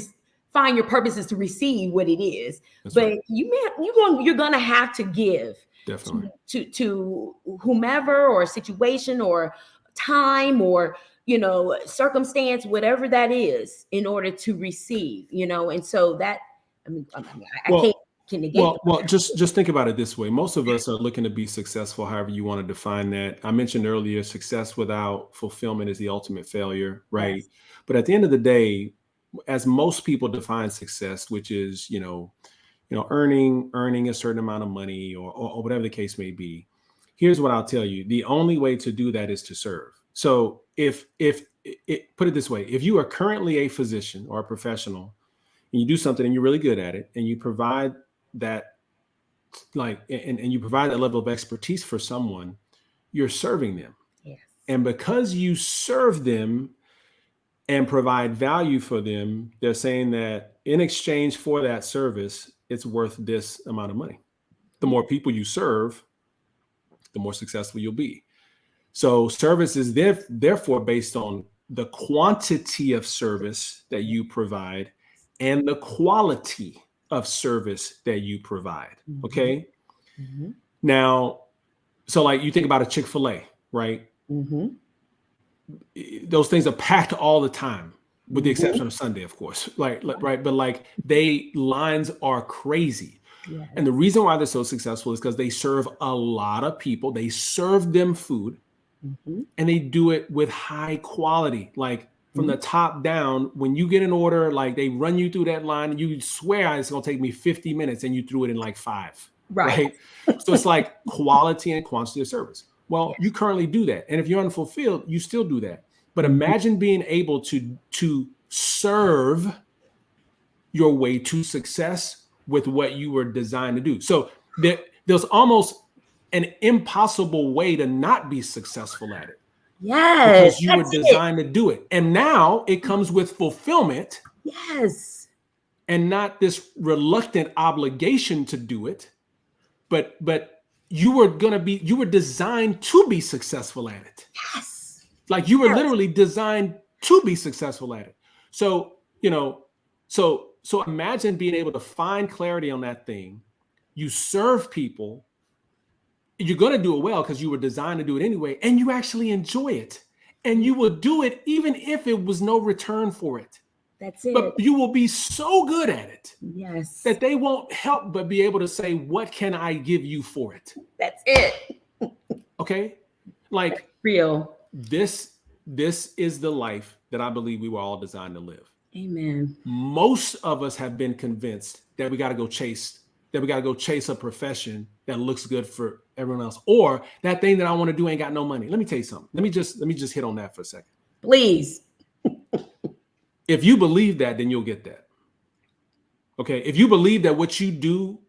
find your purpose is to receive what it is. That's but right. You're gonna have to give. Definitely. To whomever or situation or time or circumstance, whatever that is, in order to receive, and so that I can't negate. Well, just think about it this way. Most of us are looking to be successful, however you want to define that. I mentioned earlier, success without fulfillment is the ultimate failure, right? Yes. But at the end of the day, as most people define success, which is, earning a certain amount of money or whatever the case may be, here's what I'll tell you. The only way to do that is to serve. So if put it this way, if you are currently a physician or a professional and you do something and you're really good at it and you provide that and you provide that level of expertise for someone, you're serving them. Yes. And because you serve them and provide value for them, they're saying that in exchange for that service, it's worth this amount of money. The more people you serve, the more successful you'll be. So service is therefore based on the quantity of service that you provide and the quality of service that you provide. Okay. Mm-hmm. Now, so like you think about a Chick-fil-A, right? Mm-hmm. Those things are packed all the time, with the exception of Sunday, of course. Right. But lines are crazy. Yeah. And the reason why they're so successful is because they serve a lot of people. They serve them food and they do it with high quality, like from the top down. When you get an order, like they run you through that line and you swear it's going to take me 50 minutes and you threw it in like 5. Right. right? So it's like quality and quantity of service. Well, you currently do that. And if you're unfulfilled, you still do that. But imagine being able to serve your way to success with what you were designed to do. So there's almost an impossible way to not be successful at it. Yes. Because you were designed to do it. And now it comes with fulfillment. Yes. And not this reluctant obligation to do it. But you were designed to be successful at it. Yes. Like you were literally designed to be successful at it. So, so imagine being able to find clarity on that thing. You serve people. You're going to do it well because you were designed to do it anyway, and you actually enjoy it. And you will do it even if it was no return for it. That's it. But you will be so good at it, yes, that they won't help but be able to say, what can I give you for it? That's it. Okay? Like That's real. This is the life that I believe we were all designed to live. Amen. Most of us have been convinced that we got to go chase a profession that looks good for everyone else, or that thing that I want to do ain't got no money. Let me tell you something. Let me just hit on that for a second. Please. If you believe that, then you'll get that. Okay. If you believe that what you do,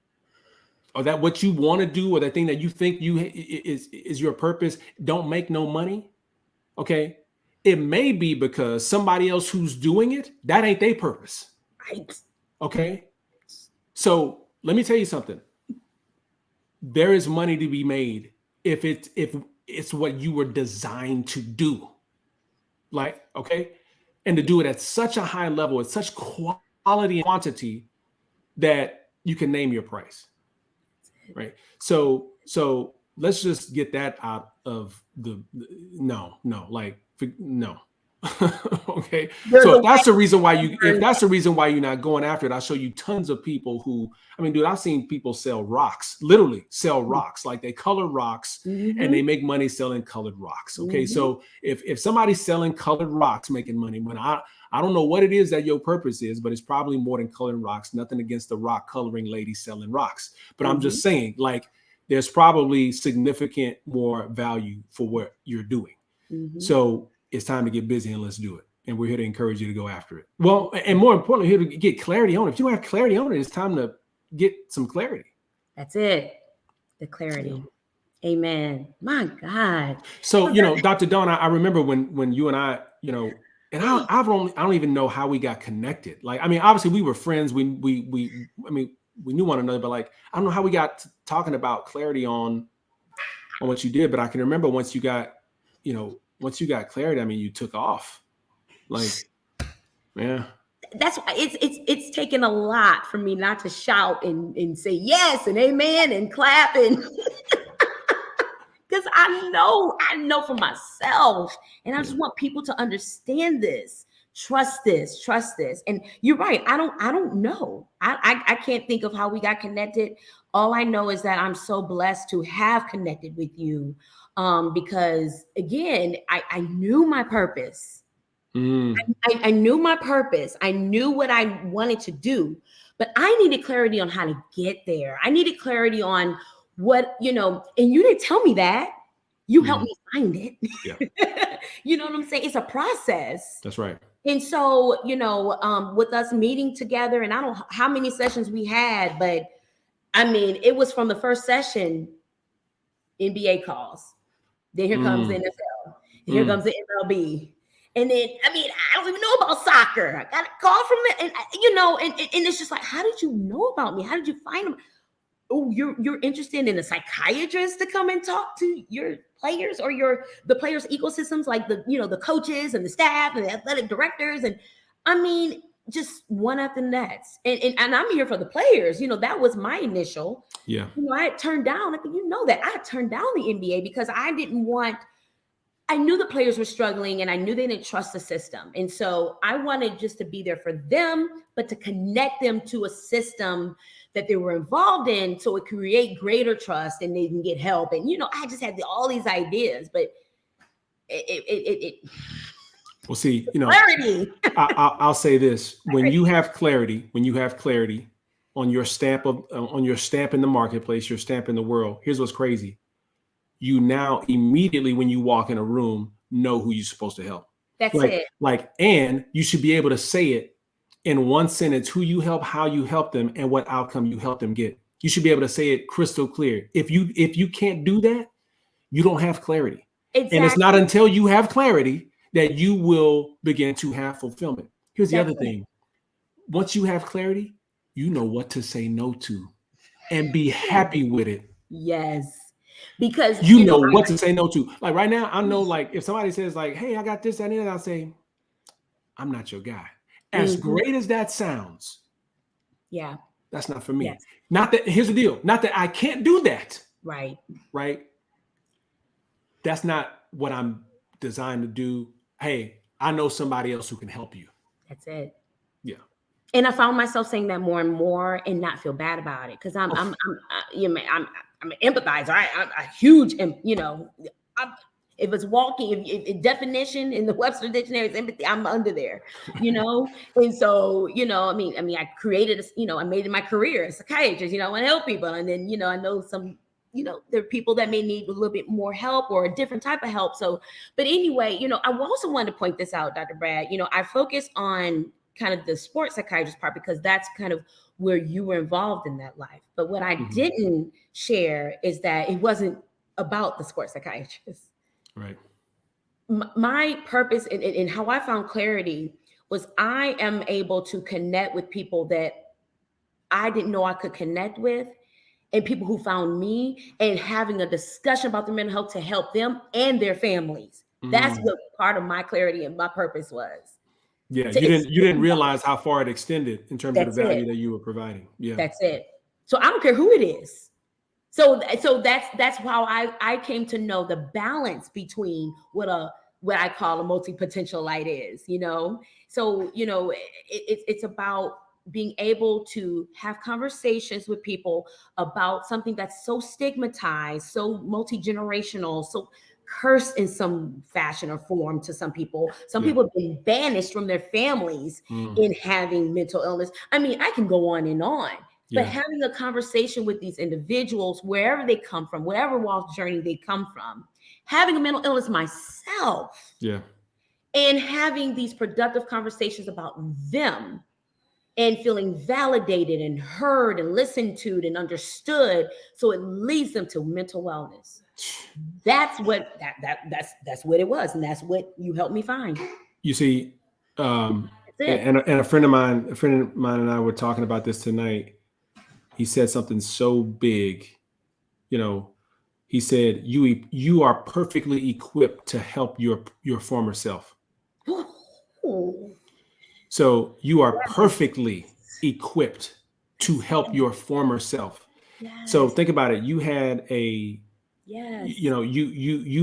or that what you want to do, or that thing that you think is your purpose, don't make no money. Okay. It may be because somebody else who's doing it, that ain't their purpose. Right. Okay. So let me tell you something. There is money to be made if it's what you were designed to do. Like, okay. And to do it at such a high level, at such quality and quantity that you can name your price. Right. So let's just get that out of no. Okay. So if that's the reason why you're not going after it, I'll show you tons of people who, I mean, dude, I've seen people sell rocks, literally sell rocks. Like they color rocks and they make money selling colored rocks. Okay. So if somebody's selling colored rocks, making money, when I don't know what it is that your purpose is, but it's probably more than coloring rocks. Nothing against the rock coloring lady selling rocks. But I'm just saying, like, there's probably significant more value for what you're doing. So it's time to get busy and let's do it. And we're here to encourage you to go after it. Well, and more importantly, here to get clarity on it. If you don't have clarity on it, it's time to get some clarity. That's it. The clarity. Yeah. Amen. My God. So, Dr. Dawn, I remember when you and I, and I don't even know how we got connected. Like, I mean, obviously we were friends. We knew one another, but like, I don't know how we got talking about clarity on what you did, but I can remember once you got clarity, I mean, you took off. Like, yeah. That's why it's taken a lot for me not to shout and say yes and amen and clap and because I know for myself, and I just want people to understand this. Trust this. And you're right. I don't know. I can't think of how we got connected. All I know is that I'm so blessed to have connected with you. Because again, I knew my purpose. I knew my purpose. I knew what I wanted to do, but I needed clarity on how to get there. I needed clarity on what, and you didn't tell me that. You helped me find it. Yeah. You know what I'm saying? It's a process. That's right. And so, with us meeting together, and I don't know how many sessions we had, but I mean, it was from the first session, NBA calls. Then here comes the NFL. Here comes the MLB. And then, I mean, I don't even know about soccer. I got a call from it. And it's just like, how did you know about me? How did you find them? Oh, you're interested in a psychiatrist to come and talk to your players or the players' ecosystems, like the coaches and the staff and the athletic directors. And I mean, just one after the next. And I'm here for the players. That was my initial. Yeah. I had turned down, I think that I had turned down the NBA because I knew the players were struggling and I knew they didn't trust the system. And so I wanted just to be there for them, but to connect them to a system that they were involved in so it could create greater trust and they can get help. And, I just had all these ideas, but well, see, clarity. I'll say this, when you have clarity, on your stamp in the marketplace, your stamp in the world. Here's what's crazy. You now immediately when you walk in a room know who you're supposed to help. That's it. And you should be able to say it in one sentence, who you help, how you help them, and what outcome you help them get. You should be able to say it crystal clear. If you can't do that, you don't have clarity. Exactly. And it's not until you have clarity that you will begin to have fulfillment. Here's the other thing. Once you have clarity, you know what to say no to and be happy with it. Yes. Because you know what to say no to. Like right now, I know like if somebody says like, hey, I got this, that, and I'll say, I'm not your guy. As great as that sounds. Yeah. That's not for me. Yes. Not that, here's the deal. Not that I can't do that. Right. Right. That's not what I'm designed to do. Hey, I know somebody else who can help you. That's it. Yeah. And I found myself saying that more and more and not feel bad about it. Cause I'm an empathizer. I'm a huge, if it's walking, if definition in the Webster Dictionary is empathy, I'm under there, And so, I created, I made it my career as a psychiatrist, I want to help people. And then, I know some, there are people that may need a little bit more help or a different type of help. So, but anyway, I also wanted to point this out, Dr. Brad, I focus on kind of the sports psychiatrist part because that's kind of where you were involved in that life. But what I didn't share is that it wasn't about the sports psychiatrist. Right. My purpose and how I found clarity was I am able to connect with people that I didn't know I could connect with, and people who found me, and having a discussion about their mental health to help them and their families. That's what part of my clarity and my purpose was. Yeah, you didn't realize how far it extended in terms of the value that you were providing. Yeah, that's it. So I don't care who it is. So that's how I came to know the balance between what I call a multi-potential light is, So, it's about being able to have conversations with people about something that's so stigmatized, so multi-generational, so cursed in some fashion or form to some people. Some people have been banished from their families in having mental illness. I mean, I can go on and on. But having a conversation with these individuals, wherever they come from, whatever walk journey they come from, having a mental illness myself, and having these productive conversations about them and feeling validated and heard and listened to and understood, so it leads them to mental wellness. That's what that's what it was, and that's what you helped me find. You see, and a friend of mine and I were talking about this tonight. He said something so big, he said, you are perfectly equipped to help your former self. So you are perfectly equipped to help your former self. Yes. So think about it. You had you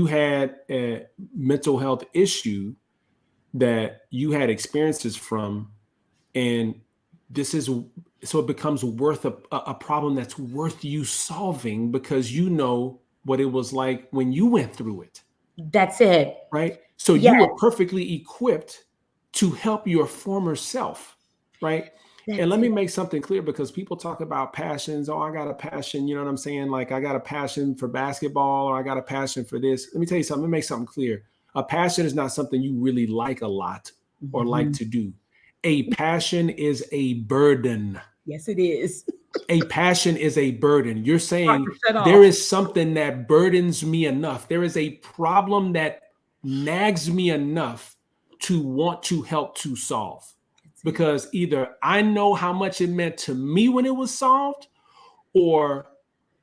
had a mental health issue that you had experiences from, and so it becomes worth a problem that's worth you solving because you know what it was like when you went through it. That's it. Right. So you were perfectly equipped to help your former self. Right. And let me make something clear, because people talk about passions. Oh, I got a passion. You know what I'm saying? Like, I got a passion for basketball, or I got a passion for this. Let me tell you something. Let me make something clear. A passion is not something you really like a lot or like to do. A passion is a burden. Yes, it is. A passion is a burden. You're saying there is something that burdens me enough. There is a problem that nags me enough to want to help to solve. Because either I know how much it meant to me when it was solved, or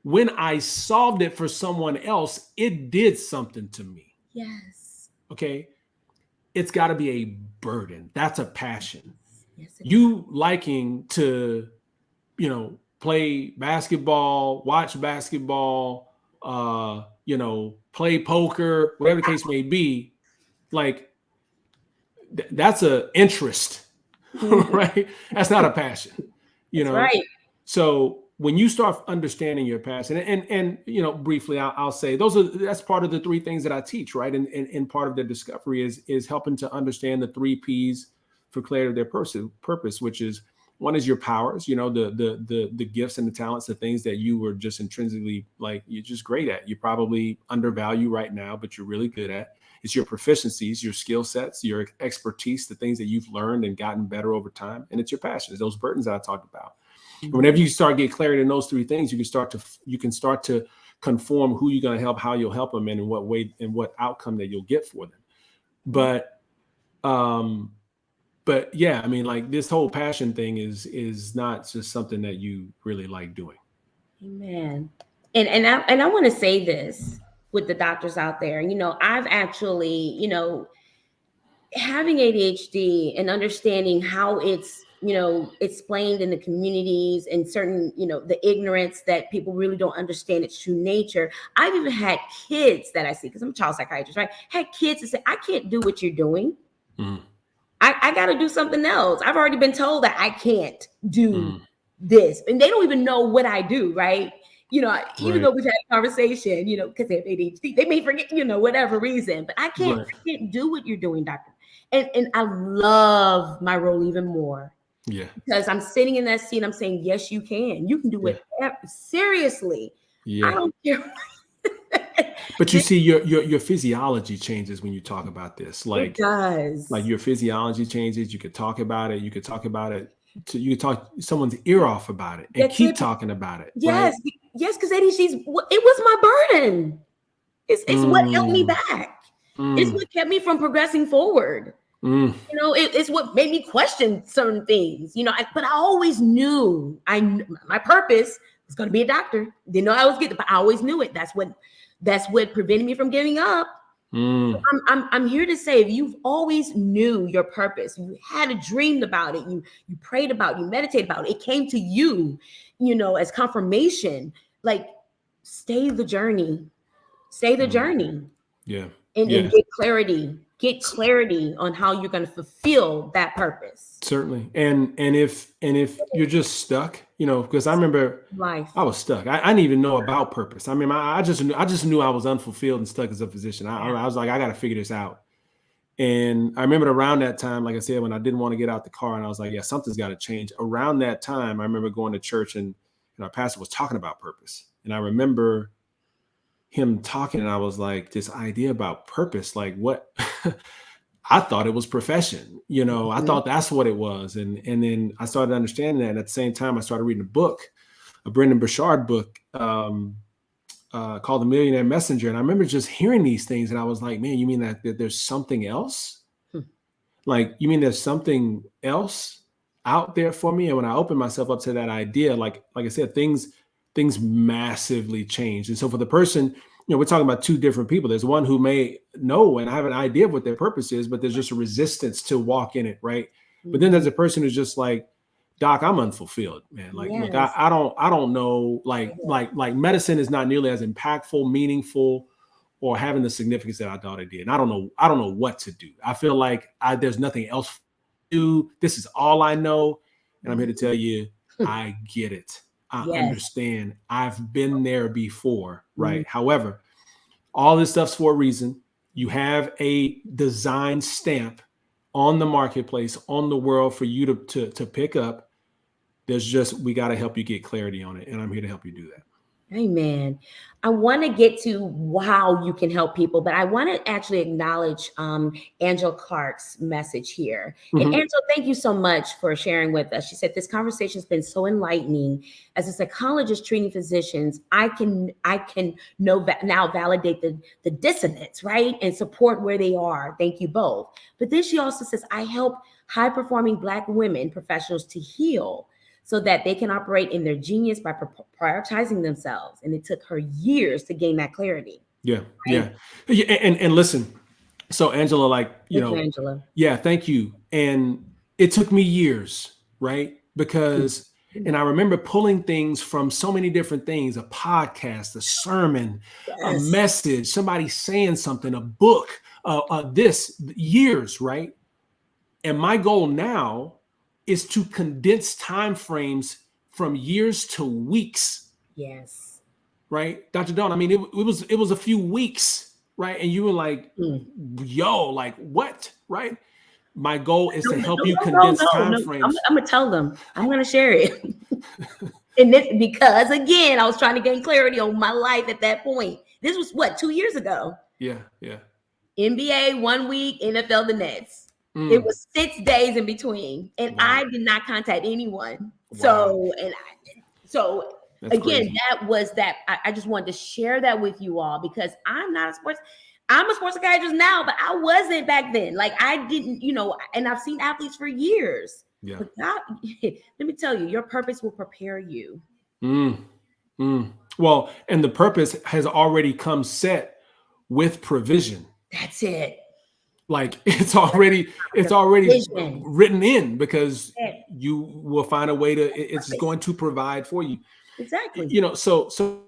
when I solved it for someone else, it did something to me. Yes. Okay. It's got to be a burden. That's a passion. Yes, you liking to, play basketball, watch basketball, play poker, whatever the case may be, like that's an interest, right? That's not a passion, Right. So when you start understanding your passion, and briefly, I'll say that's part of the three things that I teach, right? And part of the discovery is helping to understand the 3 Ps for clarity of their purpose, which is One is your powers, the gifts and the talents, the things that you were just intrinsically like you're just great at. You probably undervalue right now, but you're really good at. It's your proficiencies, your skill sets, your expertise, the things that you've learned and gotten better over time, and it's your passions, those burdens that I talked about. And whenever you start to get clarity in those three things, you can start to conform who you're going to help, how you'll help them, and in what way and what outcome that you'll get for them. But yeah, I mean, like this whole passion thing is not just something that you really like doing. Amen. And I want to say this with the doctors out there. I've actually, having ADHD and understanding how it's, explained in the communities and certain, the ignorance that people really don't understand its true nature. I've even had kids that I see, because I'm a child psychiatrist, right? Had kids that say, I can't do what you're doing. Mm. I got to do something else. I've already been told that I can't do this. And they don't even know what I do, right? Even though we've had a conversation, because they have ADHD, they may forget, whatever reason. But I can't do what you're doing, doctor. And I love my role even more. Yeah. Because I'm sitting in that seat, I'm saying, yes, you can. You can do it seriously. Yeah. I don't care. But you see, your physiology changes when you talk about this. Like, it does. Like your physiology changes. You could talk about it. You could talk about it. You could talk someone's ear off about it and keep talking about it. Yes, right? Yes, because ADHD, it was my burden. It's what held me back. It's what kept me from progressing forward. It's what made me question certain things. But I always knew my purpose was going to be a doctor. Didn't know I was getting, but I always knew it. That's what prevented me from giving up. So I'm here to say, if you've always knew your purpose, you had a dream about it, you prayed about it, you meditated about it, it came to you, as confirmation, like stay the journey. Yeah. And get clarity on how you're going to fulfill that purpose. Certainly. And if you're just stuck, because I remember I was stuck. I didn't even know about purpose. I mean, I just knew I was unfulfilled and stuck as a physician. I was like, I got to figure this out. And I remember around that time, like I said, when I didn't want to get out the car and I was like, yeah, something's got to change. Around that time, I remember going to church and our pastor was talking about purpose. And I remember him talking and I was like, this idea about purpose, like what? I thought it was profession, I thought that's what it was. And then I started understanding that. And at the same time, I started reading a Brendan Burchard book called The Millionaire Messenger. And I remember just hearing these things and I was like, man, you mean that there's something else? Like, you mean there's something else out there for me? And when I opened myself up to that idea, like I said, things massively changed. And so for the person, we're talking about two different people. There's one who may know and have an idea of what their purpose is, but there's just a resistance to walk in it, right? But then there's a person who's just like, Doc, I'm unfulfilled, man. Like, look, I don't know, like medicine is not nearly as impactful, meaningful, or having the significance that I thought it did. And I don't know what to do. I feel like there's nothing else to do. This is all I know. And I'm here to tell you, I get it. I understand. I've been there before, right? However, all this stuff's for a reason. You have a design stamp on the marketplace, on the world for you to pick up. We got to help you get clarity on it. And I'm here to help you do that. Amen. I want to get to how you can help people, but I want to actually acknowledge Angela Clark's message here. And Angela, thank you so much for sharing with us. She said, this conversation has been so enlightening. As a psychologist treating physicians, I can now validate the dissonance, right? And support where they are. Thank you both. But then she also says, I help high-performing Black women professionals to heal so that they can operate in their genius by prioritizing themselves. And it took her years to gain that clarity. Yeah, right? Yeah. And listen, so Angela, like, Angela. Yeah, thank you. And it took me years, right? Because, and I remember pulling things from so many different things, a podcast, a sermon, a message, somebody saying something, a book, years, right? And my goal now is to condense time frames from years to weeks. Yes. Right, Dr. Dawn. I mean, it was a few weeks, right? And you were like, yo, like what, right? my goal is No, to no, help you no, condense no, time no. frames. I'm gonna tell them. I'm gonna share it. And this because again, I was trying to gain clarity on my life at that point. This was what 2 years ago. Yeah, yeah. NBA 1 week, NFL the next. It Mm, was 6 days in between, and I wow, did not contact anyone. wow. So That's again, crazy. that was that. I just wanted to share that with you all because I'm a sports psychiatrist now, but I wasn't back then. Like I didn't, and I've seen athletes for years. Yeah. But God, let me tell you, your purpose will prepare you. Mm, mm. Well, and the purpose has already come set with provision. That's it. Like it's already Vision. written in because Yeah, you will find a way to it's purpose. going to provide for you. Exactly. So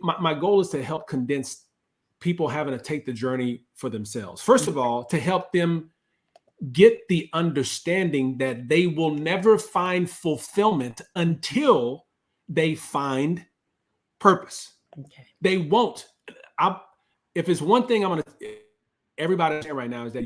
my goal is to help condense people having to take the journey for themselves. First of all, to help them get the understanding that they will never find fulfillment until they find purpose. Okay. They won't. I, if it's one thing I'm gonna everybody saying right now is that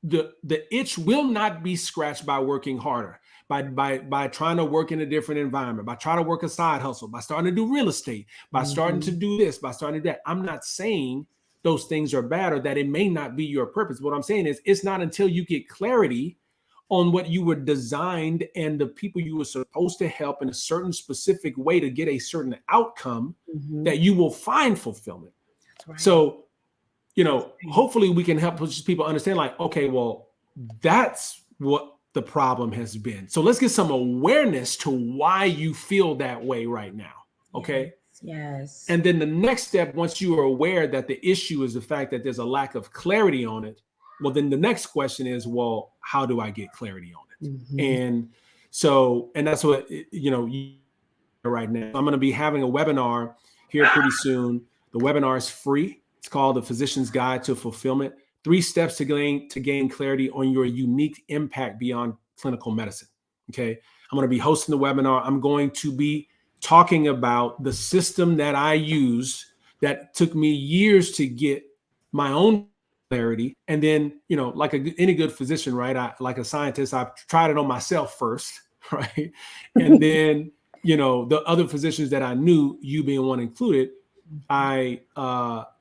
the itch will not be scratched by working harder, by trying to work in a different environment, by trying to work a side hustle, by starting to do real estate, by starting to Mhm. do this, by starting to do that. I'm not saying those things are bad or that it may not be your purpose. What I'm saying is it's not until you get clarity on what you were designed and the people you were supposed to help in a certain specific way to get a certain outcome Mhm. that you will find fulfillment. That's right. So, That's right. hopefully we can help people understand like, okay, well, that's what the problem has been. So let's get some awareness to why you feel that way right now. Yes. Okay. Yes. And then the next step, once you are aware that the issue is the fact that there's a lack of clarity on it, well, then the next question is, well, how do I get clarity on it? Mhm. And that's what, right now. I'm going to be having a webinar here pretty soon. The webinar is free. It's called The Physician's Guide to Fulfillment: 3 Steps to gain clarity on your unique impact beyond clinical medicine. Okay. I'm going to be hosting the webinar. I'm going to be talking about the system that I use that took me years to get my own clarity. And then, like any good physician, right? Like a scientist, I've tried it on myself first, right? And then, the other physicians that I knew, you being one included, I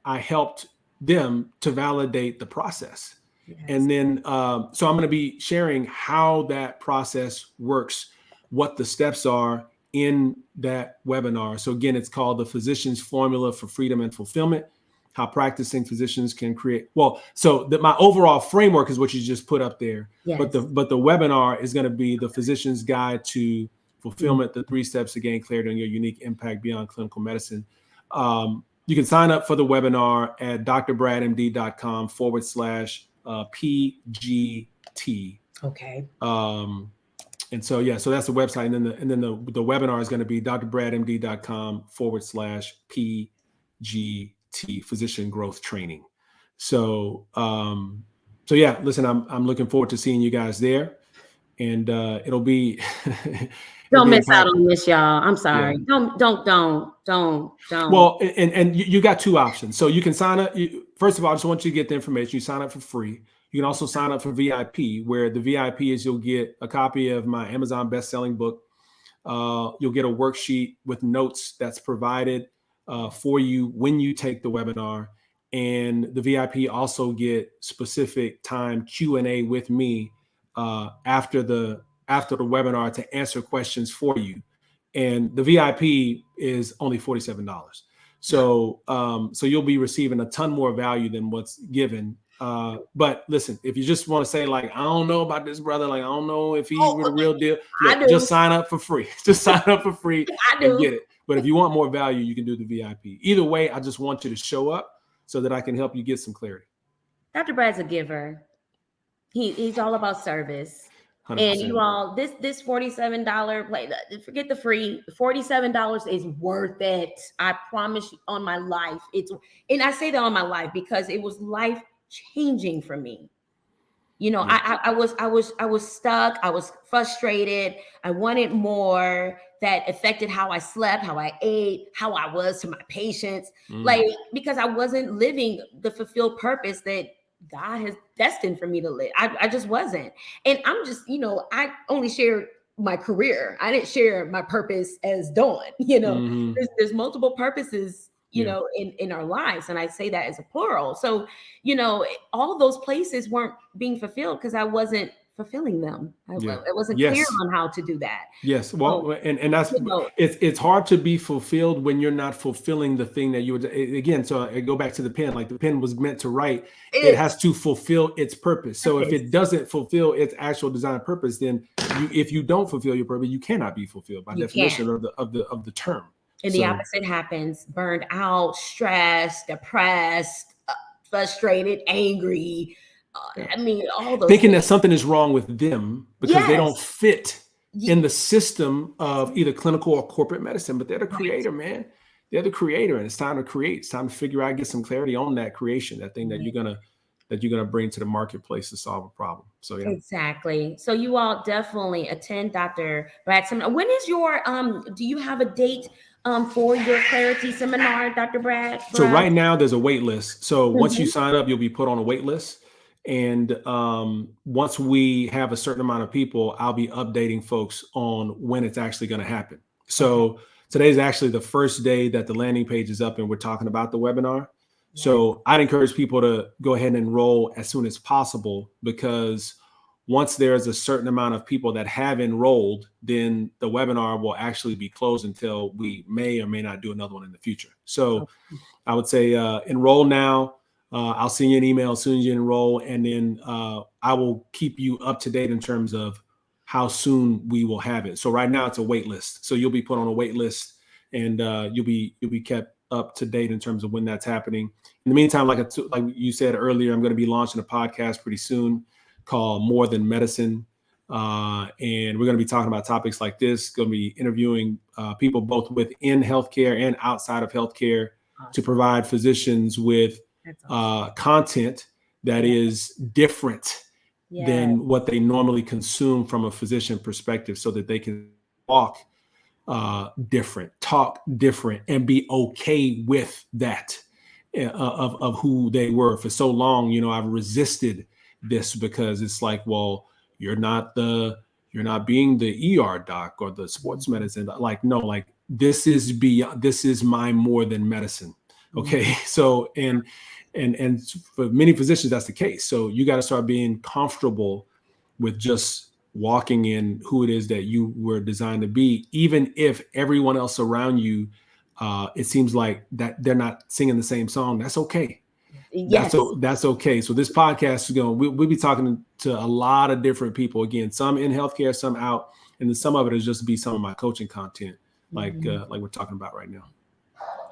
helped them to validate the process. Yes. And then, so I'm going to be sharing how that process works, what the steps are in that webinar. So again, it's called The Physician's Formula for Freedom and Fulfillment: How Practicing Physicians Can Create. Well, so my overall framework is what you just put up there, but the Yes. webinar is going to be The Physician's Guide to Mm. Fulfillment: the 3 Steps to Gain Clarity on Your Unique Impact Beyond Clinical Medicine. You can sign up for the webinar at drbradmd.com/PGT. Okay. And so, yeah, so that's the website. And then the webinar is going to be drbradmd.com/PGT, Physician Growth Training. So, yeah, listen, I'm looking forward to seeing you guys there. And it'll be it'll Don't be miss out impactful. on this, y'all. I'm Yeah. sorry. Don't. Well, and you got 2 options. So you can sign up. First of all, I just want you to get the information. You sign up for free. You can also sign up for VIP, where the VIP is you'll get a copy of my Amazon best-selling book. You'll get a worksheet with notes that's provided for you when you take the webinar. And the VIP also get specific time Q&A with me after the webinar to answer questions for you. And the VIP is only $47. So you'll be receiving a ton more value than what's given. But listen, if you just want to say like, I don't know about this brother, like I don't know if he's Oh, the real deal, I look, do. just sign up for free. Just sign up for free I and do. get it. But if you want more value, you can do the VIP. Either way, I just want you to show up so that I can help you get some clarity. Dr. Brad's a giver. He's all about service. And you 100%. all, this $47 play, forget the free. $47 is worth it. I promise you on my life. And I say that on my life because it was life changing for me. Yeah. I was stuck. I was frustrated. I wanted more that affected how I slept, how I ate, how I was to my patients. Mm. Like, because I wasn't living the fulfilled purpose that God has destined for me to live. I just wasn't. And I'm just, I only shared my career. I didn't share my purpose as Dawn. Mm-hmm. There's multiple purposes, Yeah. in our lives. And I say that as a plural. So, all those places weren't being fulfilled because I wasn't fulfilling them. I Yeah. wasn't clear Yes. on how to do that. Yes. So, Well, and that's it's hard to be fulfilled when you're not fulfilling the thing that you were again. So I go back to the pen. Like the pen was meant to write. It it's has to fulfill its purpose. So if it doesn't fulfill its actual design purpose, then if you don't fulfill your purpose, you cannot be fulfilled by definition of the term. And the opposite happens: burned out, stressed, depressed, frustrated, angry. I mean, all those thinking things. that something is wrong with them because they don't fit in the system of either clinical or corporate medicine. But they're the creator, man. They're the creator, and it's time to create. It's time to figure out, get some clarity on that creation, that thing that you're gonna bring to the marketplace to solve a problem. So yeah. Exactly. So you all definitely attend Dr. Brad seminar. When is your do you have a date for your clarity seminar, Dr. Brad? So right now there's a wait list. So once you sign up, you'll be put on a wait list. And once we have a certain amount of people, I'll be updating folks on when it's actually going to happen. So today's actually the first day that the landing page is up and we're talking about the webinar. So I'd encourage people to go ahead and enroll as soon as possible, because once there's a certain amount of people that have enrolled, then the webinar will actually be closed until we may or may not do another one in the future. So I would say enroll now. I'll send you an email as soon as you enroll, and then I will keep you up to date in terms of how soon we will have it. So right now it's a wait list. So you'll be put on a wait list, and you'll be kept up to date in terms of when that's happening. In the meantime, like you said earlier, I'm going to be launching a podcast pretty soon called More Than Medicine. And we're going to be talking about topics like this, going to be interviewing people both within healthcare and outside of healthcare to provide physicians with content that is different than what they normally consume from a physician perspective, so that they can walk different, talk different, and be okay with that of who they were. For so long, I've resisted this because it's like, well, you're not being the ER doc or the sports medicine. Like, no, like this is my more than medicine. Okay. So, and for many physicians, that's the case. So you got to start being comfortable with just walking in who it is that you were designed to be, even if everyone else around you, it seems like that they're not singing the same song. That's okay. Yes. That's okay. So this podcast is we'll be talking to a lot of different people. Again, some in healthcare, some out, and then some of it is just be some of my coaching content, like we're talking about right now.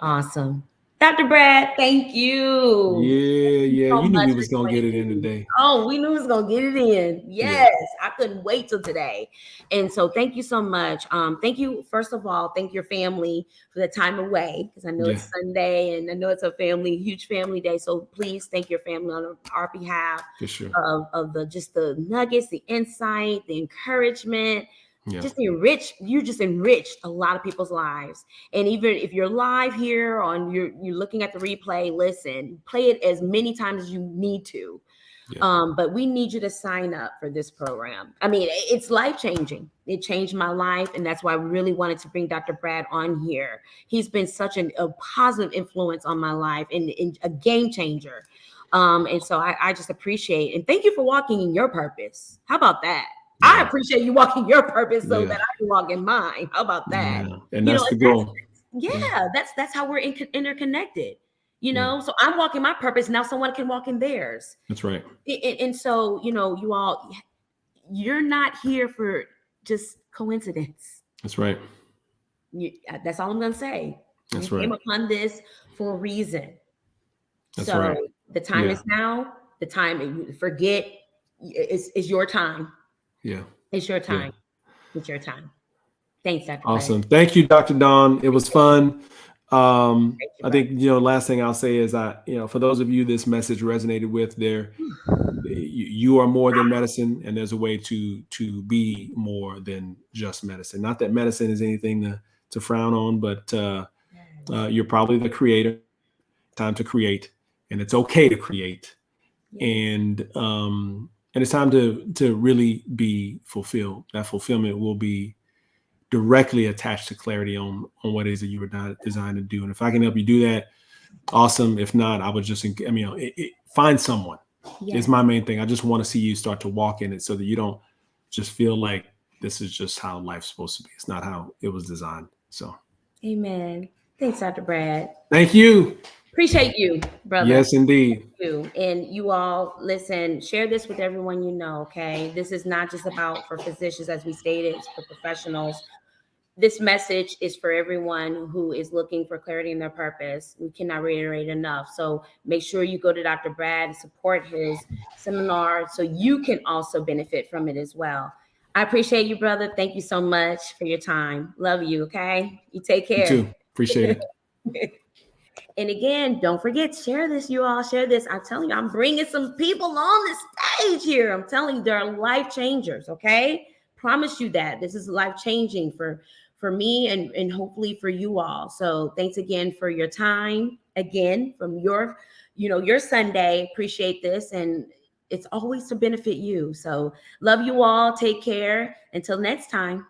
Awesome. Dr. Brad, thank you. Yeah. You knew we was going to get it in today. Oh, we knew we was going to get it in. Yes. I couldn't wait till today. And so thank you so much. Thank you. First of all, thank your family for the time away, because I know it's Sunday and I know it's a huge family day. So please thank your family on our behalf. For sure. Of the nuggets, the insight, the encouragement. You just enriched a lot of people's lives. And even if you're live here you're looking at the replay, listen, play it as many times as you need to. But we need you to sign up for this program. I mean, it's life-changing. It changed my life. And that's why I really wanted to bring Dr. Brad on here. He's been such a positive influence on my life and a game changer. And so I just appreciate, and thank you for walking in your purpose. How about that? I appreciate you walking your purpose so that I can walk in mine. How about that? And that's the goal. That's how we're interconnected. So I'm walking my purpose. Now someone can walk in theirs. That's right. And so, you all, you're not here for just coincidence. That's right. That's all I'm going to say. That's you right. came upon this for a reason. That's right. The time is now. The time, forget, is your time. Yeah. It's your time. It's your time. Thanks, Dr. Awesome. Thank you, Dr. Dawn. It was fun. I think, last thing I'll say is for those of you this message resonated with, you are more than medicine, and there's a way to be more than just medicine. Not that medicine is anything to frown on, but you're probably the creator. Time to create, and it's okay to create. And it's time to really be fulfilled. That fulfillment will be directly attached to clarity on what it is that you were designed to do. And if I can help you do that, awesome. If not, I would just, find someone. Yes. Is my main thing. I just want to see you start to walk in it so that you don't just feel like this is just how life's supposed to be. It's not how it was designed. So, amen. Thanks, Dr. Brad. Thank you. Appreciate you, brother. Yes, indeed. You. And you all, listen, share this with everyone you know, okay? This is not just about for physicians, as we stated, it's for professionals. This message is for everyone who is looking for clarity in their purpose. We cannot reiterate enough. So make sure you go to Dr. Brad and support his seminar so you can also benefit from it as well. I appreciate you, brother. Thank you so much for your time. Love you, okay? You take care. You too. Appreciate it. And again, don't forget, share this, you all. Share this. I'm telling you, I'm bringing some people on the stage here. I'm telling you, they're life changers, okay? Promise you that. This is life-changing for me and hopefully for you all. So thanks again for your time. Again, from your Sunday. Appreciate this. And it's always to benefit you. So love you all. Take care. Until next time.